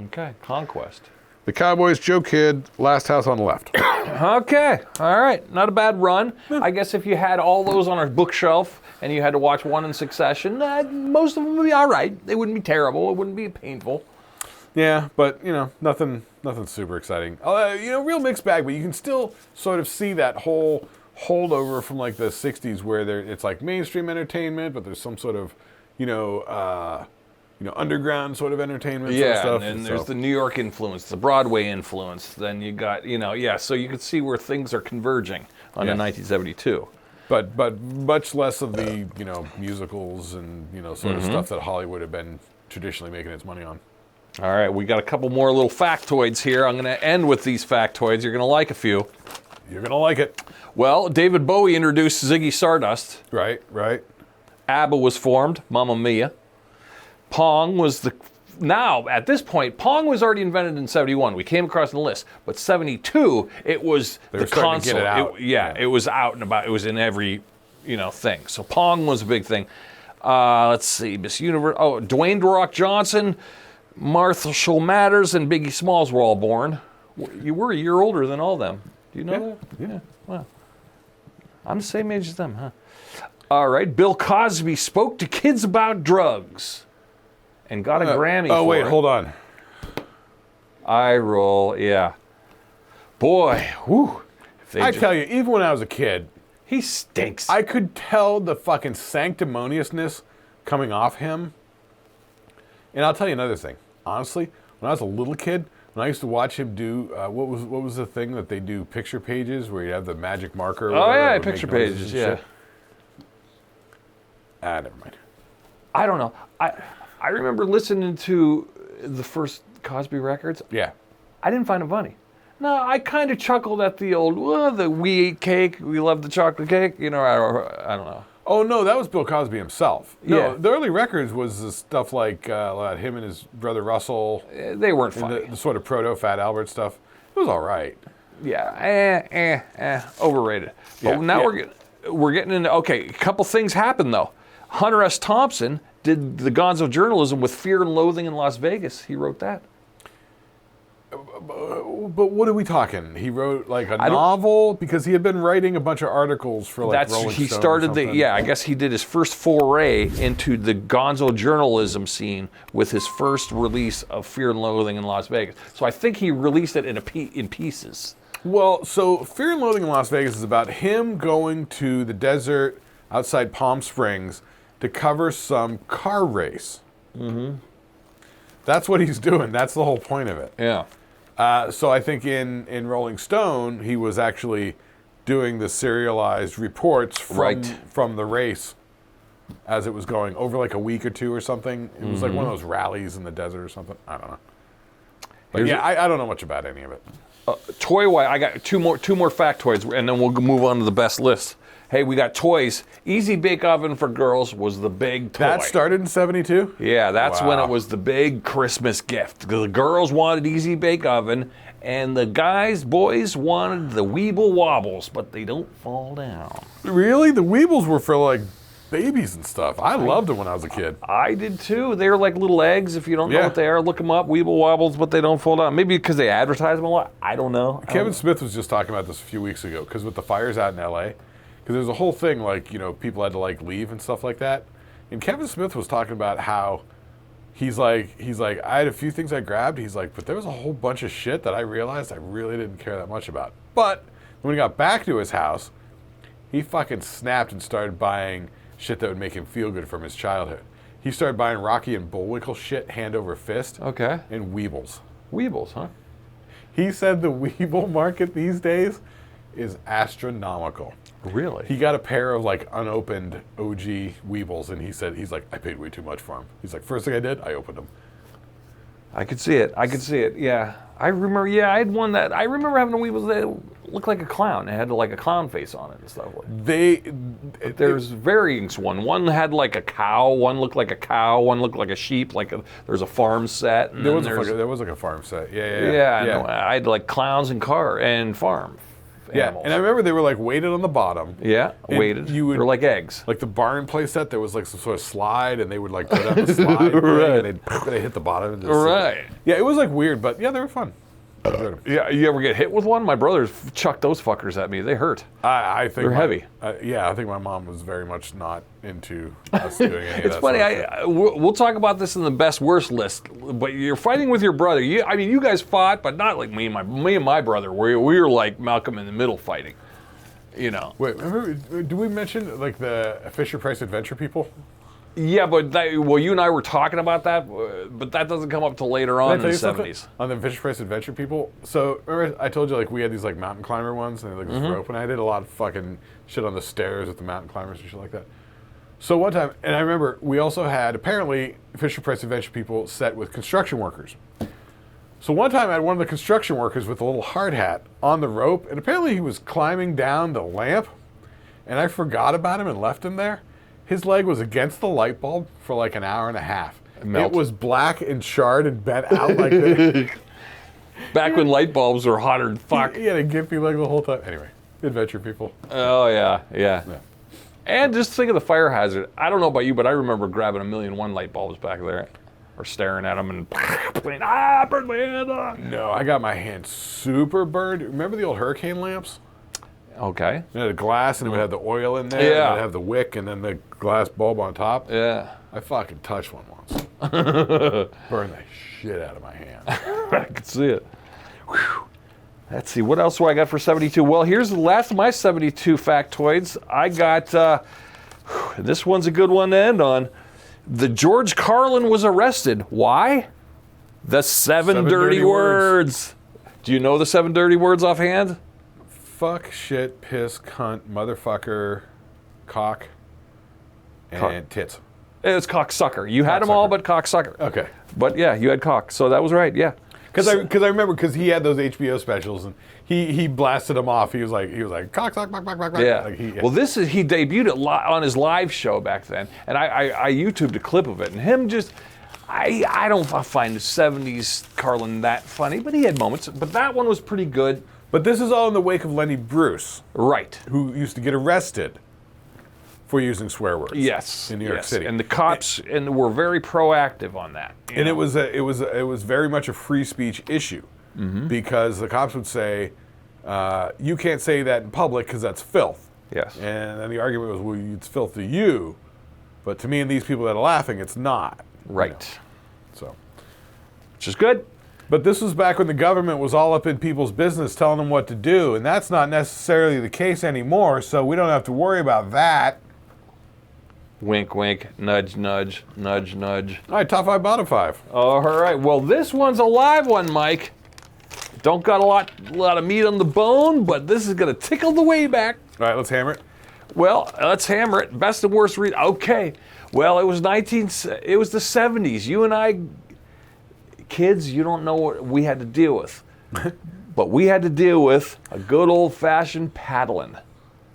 Okay. Conquest. The Cowboys, Joe Kidd, Last House on the Left. Okay, all right, not a bad run. I guess if you had all those on a bookshelf and you had to watch one in succession, most of them would be all right. They wouldn't be terrible. It wouldn't be painful. Yeah, but nothing super exciting. Real mixed bag, but you can still sort of see that whole holdover from like the '60s where it's like mainstream entertainment, but there's some sort of underground sort of entertainment sort of stuff. And there's the New York influence, the Broadway influence. Then you got, so you could see where things are converging on the 1972. But much less of the, musicals and, sort of stuff that Hollywood had been traditionally making its money on. All right, we got a couple more little factoids here. I'm going to end with these factoids. You're going to like a few. You're going to like it. Well, David Bowie introduced Ziggy Stardust. Right. ABBA was formed, Mamma Mia. Pong was at this point, Pong was already invented in 71. We came across the list. But 72, it was the console. To get it out. It was out and about. It was in every, thing. So Pong was a big thing. Let's see, Miss Universe. Oh, Dwayne "The Rock" Johnson, Marshall Mathers, and Biggie Smalls were all born. You were a year older than all them. Do you know that? Yeah. Well, I'm the same age as them, huh? All right. Bill Cosby spoke to kids about drugs. And got a Grammy for it. Oh, wait, hold on. Eye roll, yeah. Boy, whew. I tell you, even when I was a kid, he stinks. I could tell the fucking sanctimoniousness coming off him. And I'll tell you another thing. Honestly, when I was a little kid, when I used to watch him do, what was the thing that they do, picture pages, where you have the magic marker? Oh, yeah, picture pages, yeah. Never mind. I don't know. I remember listening to the first Cosby records. Yeah. I didn't find it funny. No, I kind of chuckled at the old, we ate cake, we love the chocolate cake. I don't know. Oh, no, that was Bill Cosby himself. No, Yeah. the early records was the stuff like him and his brother Russell. They weren't funny. The sort of proto-Fat Albert stuff. It was all right. Yeah, overrated. But now we're getting into, okay, a couple things happened, though. Hunter S. Thompson did the Gonzo journalism with Fear and Loathing in Las Vegas. He wrote that. But what are we talking? He wrote like a novel because he had been writing a bunch of articles for like Rolling Stone. He started I guess he did his first foray into the Gonzo journalism scene with his first release of Fear and Loathing in Las Vegas. So I think he released it in pieces. Well, so Fear and Loathing in Las Vegas is about him going to the desert outside Palm Springs to cover some car race. Mm-hmm. That's what he's doing. That's the whole point of it. Yeah. So I think in Rolling Stone, he was actually doing the serialized reports from the race as it was going over like a week or two or something. It was like one of those rallies in the desert or something. I don't know. But I don't know much about any of it. Toy-wise, I got two more factoids, and then we'll move on to the best list. Hey, we got toys. Easy Bake Oven for girls was the big toy. That started in 72? Yeah, that's when it was the big Christmas gift. The girls wanted Easy Bake Oven, and the boys wanted the Weeble Wobbles, but they don't fall down. Really? The Weebles were for like babies and stuff. I loved them when I was a kid. I did too. They're like little eggs. If you don't know what they are, look them up. Weeble Wobbles, but they don't fall down. Maybe because they advertise them a lot. I don't know. Kevin Smith was just talking about this a few weeks ago, because with the fires out in L.A., because there's a whole thing like, people had to like leave and stuff like that. And Kevin Smith was talking about how he's like, I had a few things I grabbed. He's like, but there was a whole bunch of shit that I realized I really didn't care that much about. But when he got back to his house, he fucking snapped and started buying shit that would make him feel good from his childhood. He started buying Rocky and Bullwinkle shit hand over fist. Okay. And weebles. Weebles, huh? He said the weeble market these days is astronomical. Really? He got a pair of like unopened OG weebles, and he's like, I paid way too much for them. He's like, first thing I did, I opened them. I could see it. Yeah. I remember, I had one that, I remember having a weebles that looked like a clown. It had like a clown face on it and stuff. There's variants one. One had like a cow, one looked like a cow, one looked like a sheep, there's a farm set. And there was like a farm set. Yeah. Yeah. I had like clowns and farm. Animals. And I remember they were like weighted on the bottom. Yeah, weighted. They're like eggs. Like the barn play set, there was like some sort of slide, and they would like go down the slide, right. and they'd hit the bottom. And right. Yeah, it was like weird, but yeah, they were fun. Yeah, you ever get hit with one? My brothers chucked those fuckers at me. They hurt. I think they're heavy. I think my mom was very much not into us doing any of that. It's funny. We'll talk about this in the best worst list. But you're fighting with your brother. You guys fought, but not like me and my brother. We were like Malcolm in the Middle fighting. You know. Wait, remember? Did we mention like the Fisher Price Adventure people? Yeah, but you and I were talking about that, but that doesn't come up till later on in the 70s. On the Fisher Price Adventure people. So remember I told you like we had these like mountain climber ones and they like this rope, and I did a lot of fucking shit on the stairs with the mountain climbers and shit like that. So one time, and I remember we also had apparently Fisher Price Adventure people set with construction workers. So one time I had one of the construction workers with a little hard hat on the rope, and apparently he was climbing down the lamp, and I forgot about him and left him there. His leg was against the light bulb for like an hour and a half. It was black and charred and bent out like this. Back when light bulbs were hotter than fuck. He had a gimpy leg the whole time. Anyway, adventure people. Oh, yeah. And just think of the fire hazard. I don't know about you, but I remember grabbing 1,000,001 light bulbs back there. Or staring at them and playing, burned my hand. No, I got my hand super burned. Remember the old hurricane lamps? Okay. It had a glass and it would have the oil in there. Yeah. And it would have the wick and then the glass bulb on top. Yeah. I fucking touched one once. Burned the shit out of my hand. I could see it. Whew. Let's see, what else do I got for 72? Well, here's the last of my 72 factoids. I got, this one's a good one to end on. The George Carlin was arrested. Why? The seven dirty words. Do you know the 7 dirty words offhand? Fuck, shit, piss, cunt, motherfucker, cock, and tits. It's cocksucker. You had them all but cocksucker. Okay. But yeah, you had cock. So that was right, yeah. Because I remember he had those HBO specials and he blasted them off. He was like cock, cock, cock, cock, cock. Yeah. Like Well, he debuted it on his live show back then, and I YouTubed a clip of it, and him just. I don't find the 70s Carlin that funny, but he had moments. But that one was pretty good. But this is all in the wake of Lenny Bruce. Right. Who used to get arrested for using swear words. Yes. In New York City. And the cops were very proactive on that. And it was very much a free speech issue because the cops would say, you can't say that in public because that's filth. Yes. And then the argument was, well, it's filth to you, but to me and these people that are laughing, it's not. Right. You know? So. Which is good. But this was back when the government was all up in people's business telling them what to do, and that's not necessarily the case anymore, so we don't have to worry about that. Wink, wink, nudge, nudge, nudge, nudge. All right, top 5, bottom 5. All right, well, this one's a live one, Mike. Don't got a lot of meat on the bone, but this is going to tickle the way back. All right, let's hammer it. Well, let's hammer it. Best and worst read. Okay. Well, it was the 70s. You and I, kids, you don't know what we had to deal with. But we had to deal with a good old-fashioned paddling.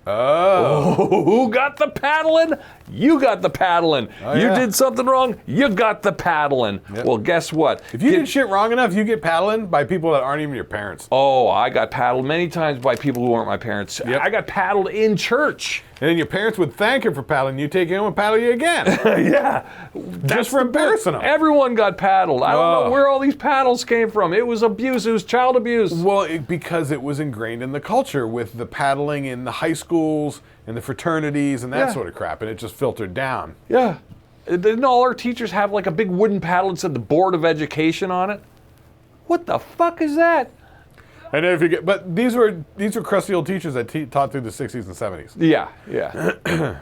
Oh. Who got the paddling? You got the paddling. Oh, you yeah. did something wrong, you got the paddling. Yep. Well, guess what? If you did shit wrong enough, you get paddling by people that aren't even your parents. Oh, I got paddled many times by people who weren't my parents. Yep. I got paddled in church. And then your parents would thank you for paddling you, take you home and paddle you again. Yeah. Just for embarrassing them. Everyone got paddled. I don't know where all these paddles came from. It was abuse. It was child abuse. Well, because it was ingrained in the culture with the paddling in the high schools and the fraternities and that sort of crap, and it just filtered down. Yeah. Didn't all our teachers have like a big wooden paddle that said the Board of Education on it? What the fuck is that? I know if you get, but these were crusty old teachers that taught through the 60s and 70s. Yeah,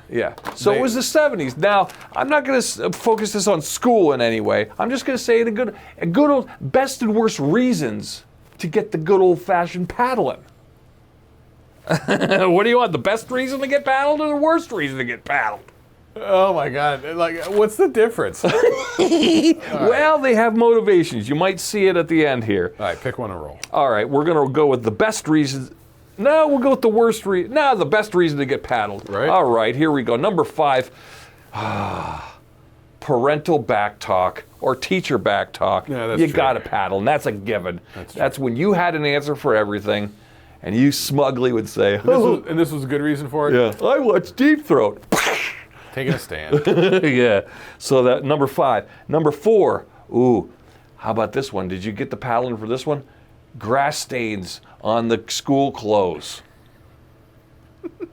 yeah. So it was the 70s. Now, I'm not going to focus this on school in any way. I'm just going to say a good old best and worst reasons to get the good old-fashioned paddling. What do you want, the best reason to get paddled or the worst reason to get paddled? Oh my God! Like, what's the difference? Well, they have motivations. You might see it at the end here. All right, pick one and roll. All right, we're going to go with the best reasons. No, we'll go with the worst reason. No, the best reason to get paddled. Right. All right, here we go. Number 5, parental back talk or teacher back talk. Yeah, that's you true. got to paddle, and that's a given. That's true. That's when you had an answer for everything, and you smugly would say, And this was a good reason for it? yeah, I watched Deepthroat. Taking a stand. Yeah. So that number 5. Number 4. Ooh, how about this one? Did you get the paddling for this one? Grass stains on the school clothes.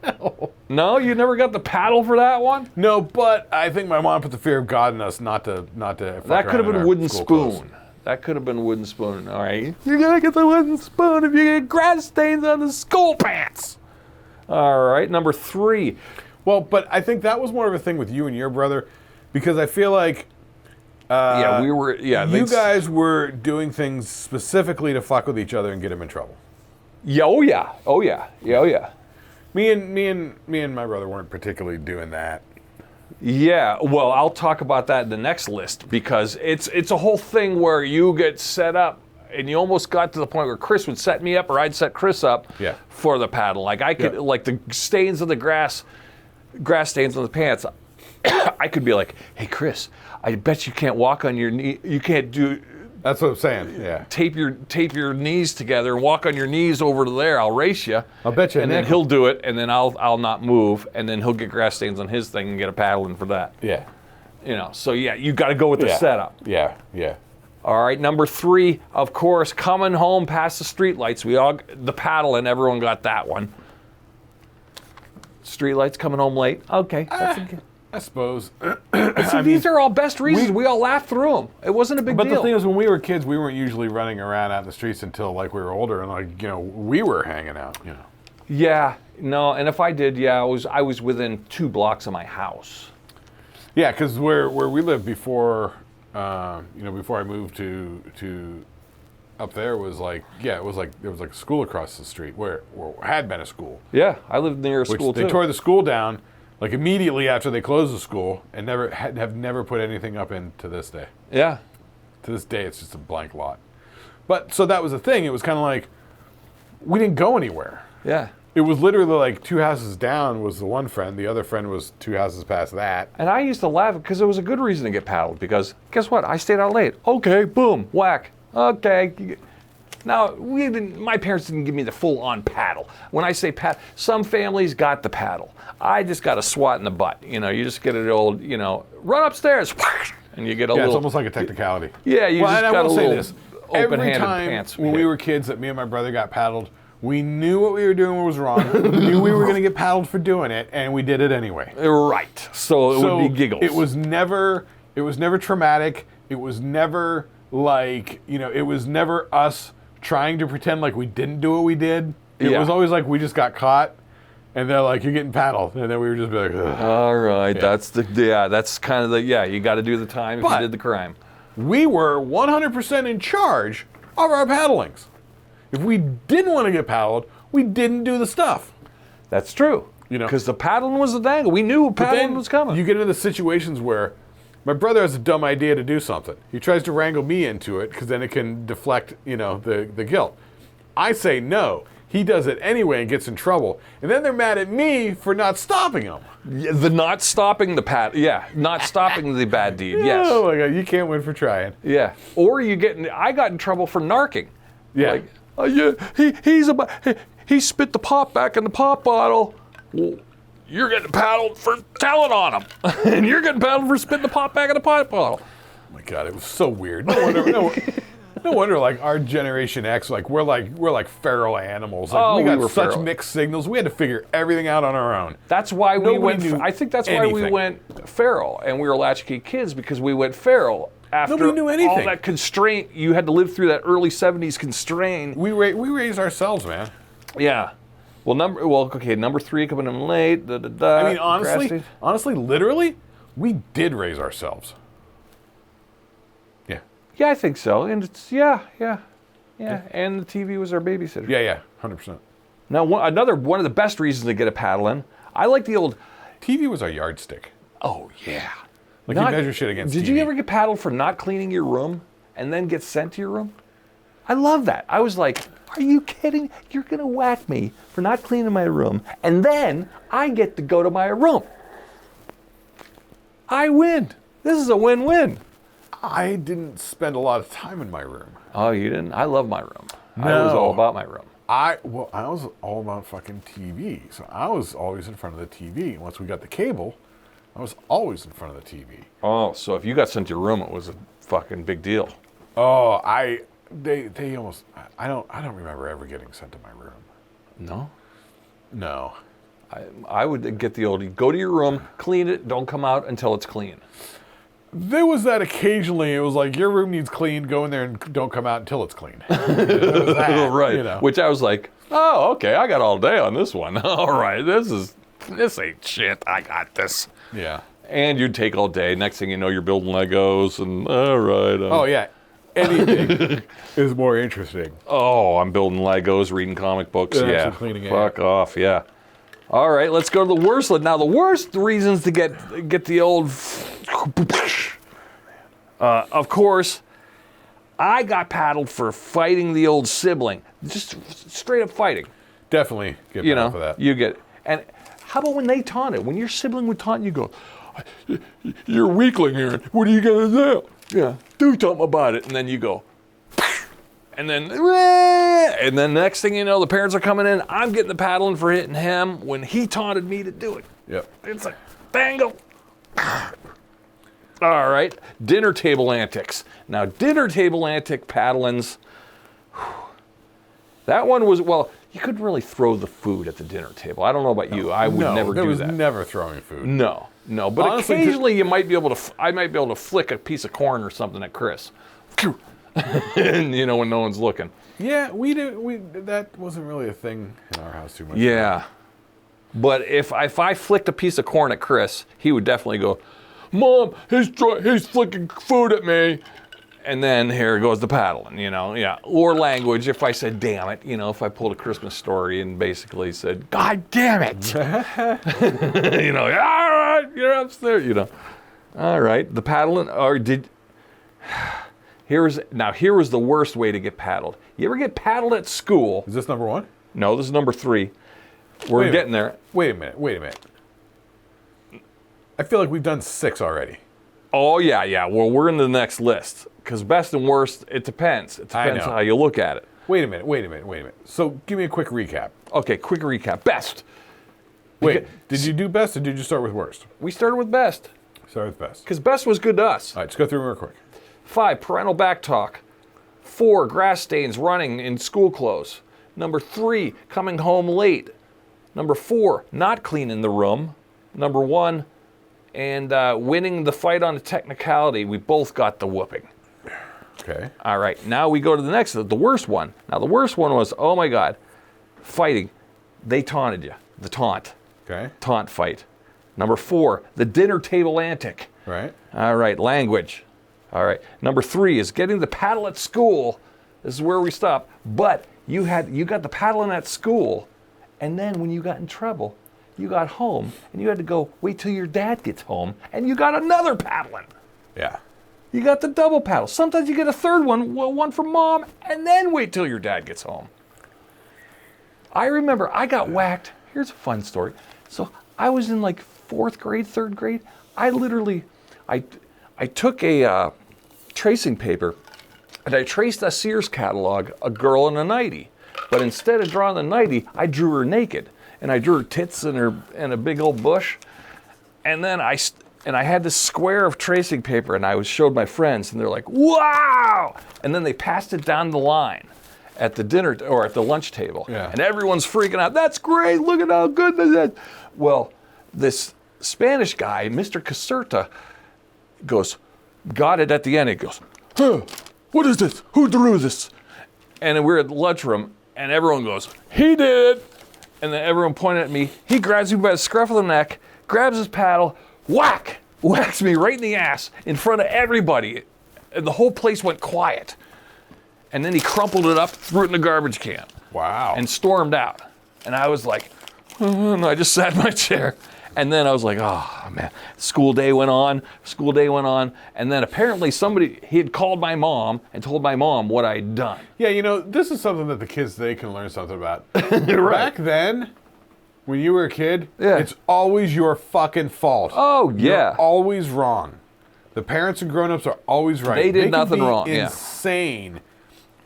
No. No, you never got the paddle for that one? No, but I think my mom put the fear of God in us not to. That could have been wooden spoon. That could have been wooden spoon. All right. You gotta get the wooden spoon if you get grass stains on the school pants. All right. Number 3. Well, but I think that was more of a thing with you and your brother, because I feel like Yeah, we were. Yeah, you guys were doing things specifically to fuck with each other and get him in trouble. Yeah. Oh yeah. Oh yeah. Yeah. Oh yeah. Me and my brother weren't particularly doing that. Yeah, well, I'll talk about that in the next list because it's a whole thing where you get set up and you almost got to the point where Chris would set me up or I'd set Chris up for the paddle. Like I could, like the stains of the grass stains on the pants, I could be like, hey Chris, I bet you can't walk on your knee, you can't do... That's what I'm saying, yeah. Tape your knees together and walk on your knees over to there. I'll race you. I'll bet you. And then he'll do it, and then I'll not move, and then he'll get grass stains on his thing and get a paddling for that. Yeah. You know. So yeah, you got to go with the setup. Yeah. Yeah. All right. Number 3, of course, coming home past the streetlights. The paddling. Everyone got that one. Streetlights coming home late. Okay. That's a good. I suppose. See, these are all best reasons. We all laughed through them. It wasn't a big deal. But the thing is, when we were kids, we weren't usually running around out in the streets until like we were older, and like we were hanging out. Yeah, no, and if I did, I was within 2 blocks of my house. Yeah, because where we lived before, before I moved to up there was like, it was like there was like a school across the street where had been a school. Yeah, I lived near a school too. They tore the school down. Like immediately after they closed the school, and have never put anything up in to this day. Yeah. To this day, it's just a blank lot. But so that was the thing. It was kind of like we didn't go anywhere. Yeah. It was literally like 2 houses down was the one friend. The other friend was 2 houses past that. And I used to laugh because it was a good reason to get paddled. Because guess what? I stayed out late. Okay, boom, whack. Okay. Now, my parents didn't give me the full-on paddle. When I say paddle, some families got the paddle. I just got a swat in the butt. You just get an old, run upstairs, and you get a little... it's almost like a technicality. Yeah, you just got a little open-handed time pants. When we were kids that me and my brother got paddled, we knew what we were doing was wrong. We knew we were going to get paddled for doing it, and we did it anyway. Right. So it would be giggles. It was never traumatic. It was never like, it was never us trying to pretend like we didn't do what we did. It was always like we just got caught, and they're like, "You're getting paddled," and then we would just be like, ugh. All right, that's kind of you got to do the time if you did the crime. We were 100% in charge of our paddlings. If we didn't want to get paddled, we didn't do the stuff. That's true. Because the paddling was the dangle. We knew paddling was coming. You get into the situations where my brother has a dumb idea to do something. He tries to wrangle me into it because then it can deflect, the guilt. I say no. He does it anyway and gets in trouble. And then they're mad at me for not stopping him. The not stopping the not stopping the bad deed, yes. Oh my God, you can't win for trying. Yeah. Or I got in trouble for narking. Yeah. He spit the pop back in the pop bottle. Well, you're getting paddled for telling on him. And you're getting paddled for spitting the pop back in the pop bottle. Oh my God, it was so weird. No wonder. No wonder, like, our Generation X, like we're like feral animals. Like, Oh, we we got were such feral. mixed signals. We had to figure everything out on our own. That's why we Nobody went. knew I think that's why we anything. went feral, and we were latchkey kids because we went feral after Nobody knew anything. all that constraint. You had to live through that early '70s constraint. We raised ourselves, man. Yeah. Well, number 3 coming in late. Da, da, da, I mean, grassy. honestly, literally, we did raise ourselves. Yeah. Yeah, I think so. And it's yeah. And the TV was our babysitter. Yeah, 100%. Now, one of the best reasons to get a paddle-in, I like the old. TV was our yardstick. Oh yeah. Like, you measure shit against Did TV. you ever get paddled for not cleaning your room and then get sent to your room? I love that. I was like, are you kidding? You're going to whack me for not cleaning my room, and then I get to go to my room. I win. This is a win-win. I didn't spend a lot of time in my room. Oh, you didn't? I love my room. I No. was all about my room. I was all about fucking TV. So I was always in front of the TV. Once we got the cable, I was always in front of the TV. Oh, so if you got sent to your room, it was a fucking big deal. Oh, they almost. I don't remember ever getting sent to my room. No? No. I would get the old, go to your room, clean it, don't come out until it's clean. There was that occasionally. It was like, your room needs cleaned. Go in there and don't come out until it's clean. There was that, Right. You know. Which I was like, oh, okay, I got all day on this one. All right, this ain't shit. I got this. Yeah. And you'd take all day. Next thing you know, you're building Legos, and all right. Oh yeah. Anything is more interesting. Oh, I'm building Legos, reading comic books. Than Yeah. actually cleaning it. Fuck off. Yeah. All right, let's go to the worst. Now, the worst reasons to get the old. Of course, I got paddled for fighting the old sibling. Just straight up fighting. Definitely get You back know, for that. you get. And how about when they taunted? When your sibling would taunt you, go, "You're a weakling, Aaron. What are you gonna do? Yeah, do something about it." And then you go, and then next thing you know, the parents are coming in. I'm getting the paddling for hitting him when he taunted me to do it. Yep. It's like, bango. All right, dinner table antics. Now, dinner table antic paddlings. That one was, well, you couldn't really throw the food at the dinner table. I don't know about you. I would never there do was that. never throwing food. No. But Honestly, occasionally you might be able to. I might be able to flick a piece of corn or something at Chris, and you know when no one's looking. Yeah, we did. That wasn't really a thing in our house too much. Yeah, but if I flicked a piece of corn at Chris, he would definitely go, "Mom, he's flicking food at me." And then here goes the paddling, you know, yeah. Or language, if I said, damn it, you know, if I pulled a Christmas story and basically said, God damn it. You know, all right, you're upstairs, you know. All right, the paddling, here was the worst way to get paddled. You ever get paddled at school? Is this number one? No, this is number 3. We're getting there. Wait a minute. I feel like we've done 6 already. Oh, yeah. Well, we're in the next list. Because best and worst, it depends. It depends how you look at it. Wait a minute. So give me a quick recap. Okay, quick recap. Best. Wait, did you do best or did you start with worst? We started with best. Start with best. Because best was good to us. All right, let's go through them real quick. 5, parental back talk. 4, grass stains running in school clothes. Number 3, coming home late. Number 4, not cleaning the room. Number 1, and winning the fight on a technicality. We both got the whooping. Okay. All right, now we go to the next, the worst one. Now the worst one was, oh my God, fighting. They taunted you, the taunt. Okay. Taunt fight. Number 4, the dinner table antic. Right. All right, language. All right, number 3 is getting the paddle at school. This is where we stop. But you got the paddling at school, and then when you got in trouble, you got home, and you had to go wait till your dad gets home, and you got another paddling. Yeah. You got the double paddle. Sometimes you get a third one from mom, and then wait till your dad gets home. I remember I got whacked. Here's a fun story. So I was in like 4th grade, 3rd grade. I literally, I took a tracing paper, and I traced a Sears catalog, a girl in a nightie. But instead of drawing the nightie, I drew her naked. And I drew her tits and a big old bush. And then and I had this square of tracing paper, and I showed my friends, and they're like, wow! And then they passed it down the line at the dinner, or at the lunch table. Yeah. And everyone's freaking out, that's great, look at how good this is. Well, this Spanish guy, Mr. Caserta, got it at the end, he goes, huh, what is this? Who drew this? And then we're at the lunchroom, and everyone goes, he did it! And then everyone pointed at me, he grabs me by the scruff of the neck, grabs his paddle, whack! Whacks me right in the ass in front of everybody. And the whole place went quiet. And then he crumpled it up, threw it in the garbage can. Wow. And stormed out. And I was like, and I just sat in my chair. And then I was like, oh man, school day went on. And then apparently he had called my mom and told my mom what I'd done. Yeah, you know, this is something that the kids today can learn something about. Right. Back then, when you were a kid, Yeah. it's always your fucking fault. Oh, yeah. You're always wrong. The parents and grown-ups are always right. They did nothing can be wrong, yeah. insane,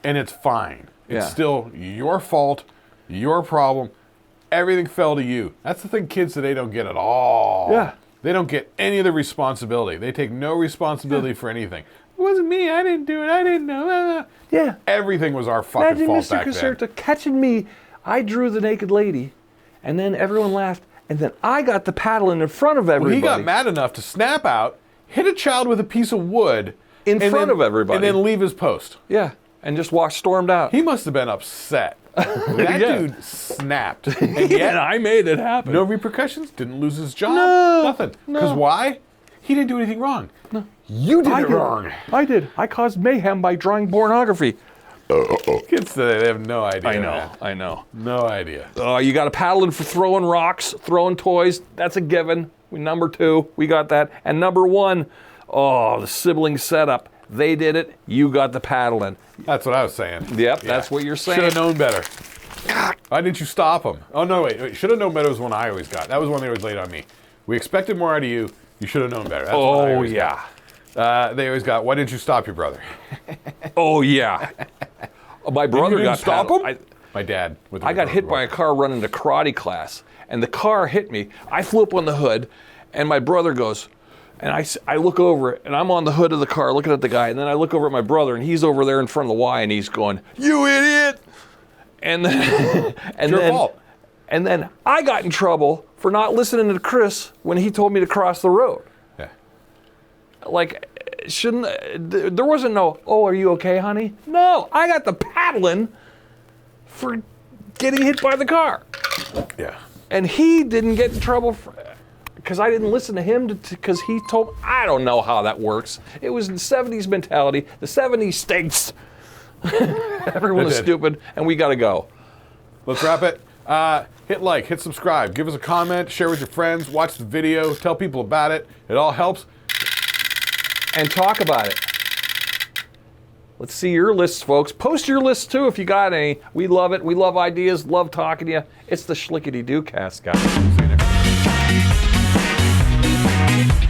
and it's fine. It's Yeah. still your fault, your problem. Everything fell to you. That's the thing kids today don't get at all. Yeah. They don't get any of the responsibility. They take no responsibility for anything. It wasn't me. I didn't do it. I didn't know. Yeah. Everything was our fucking Imagine fault Mr. back then. Caserta catching me. I drew the naked lady, and then everyone laughed, and then I got the paddling in front of everybody. Well, he got mad enough to snap out, hit a child with a piece of wood In front of everybody. and then leave his post. Yeah, and just stormed out. He must have been upset. That Yeah. dude snapped. And Yeah, yet, I made it happen. no repercussions, didn't lose his job, No, nothing. no. Because why? He didn't do anything wrong. No. You did it wrong. I did. I caused mayhem by drawing pornography. Kids today, they have no idea. man. I know. No idea. You got a paddling for throwing rocks, throwing toys. That's a given. Number 2, we got that. And number 1, the sibling setup. They did it. You got the paddling. That's what I was saying. Yep, that's what you're saying. Should have known better. Why didn't you stop him? Oh, no, wait. Should have known better was one I always got. That was one they always laid on me. We expected more out of you. You should have known better. That's what I always got. They always got, why didn't you stop your brother? Oh, yeah. My brother got stop paddled. him? My dad. I got hit by a car running to karate class, and the car hit me. I flew up on the hood, and my brother goes, and I look over, and I'm on the hood of the car looking at the guy, and then I look over at my brother, and he's over there in front of the Y, and he's going, you idiot! And then, Your fault. And then I got in trouble for not listening to Chris when he told me to cross the road. Yeah. Like, there wasn't no, oh, are you okay, honey? No, I got the paddling for getting hit by the car. Yeah. And he didn't get in trouble because I didn't listen to him because he told, I don't know how that works. It was the 70s mentality. The 70s stinks. Everyone was stupid, and we got to go. Let's wrap it. Hit like, hit subscribe, give us a comment, share with your friends, watch the video, tell people about it. It all helps. And talk about it. Let's see your lists, folks. Post your lists, too, if you got any. We love it. We love ideas. Love talking to you. It's the Shlicketty Cast, guys. See you next time.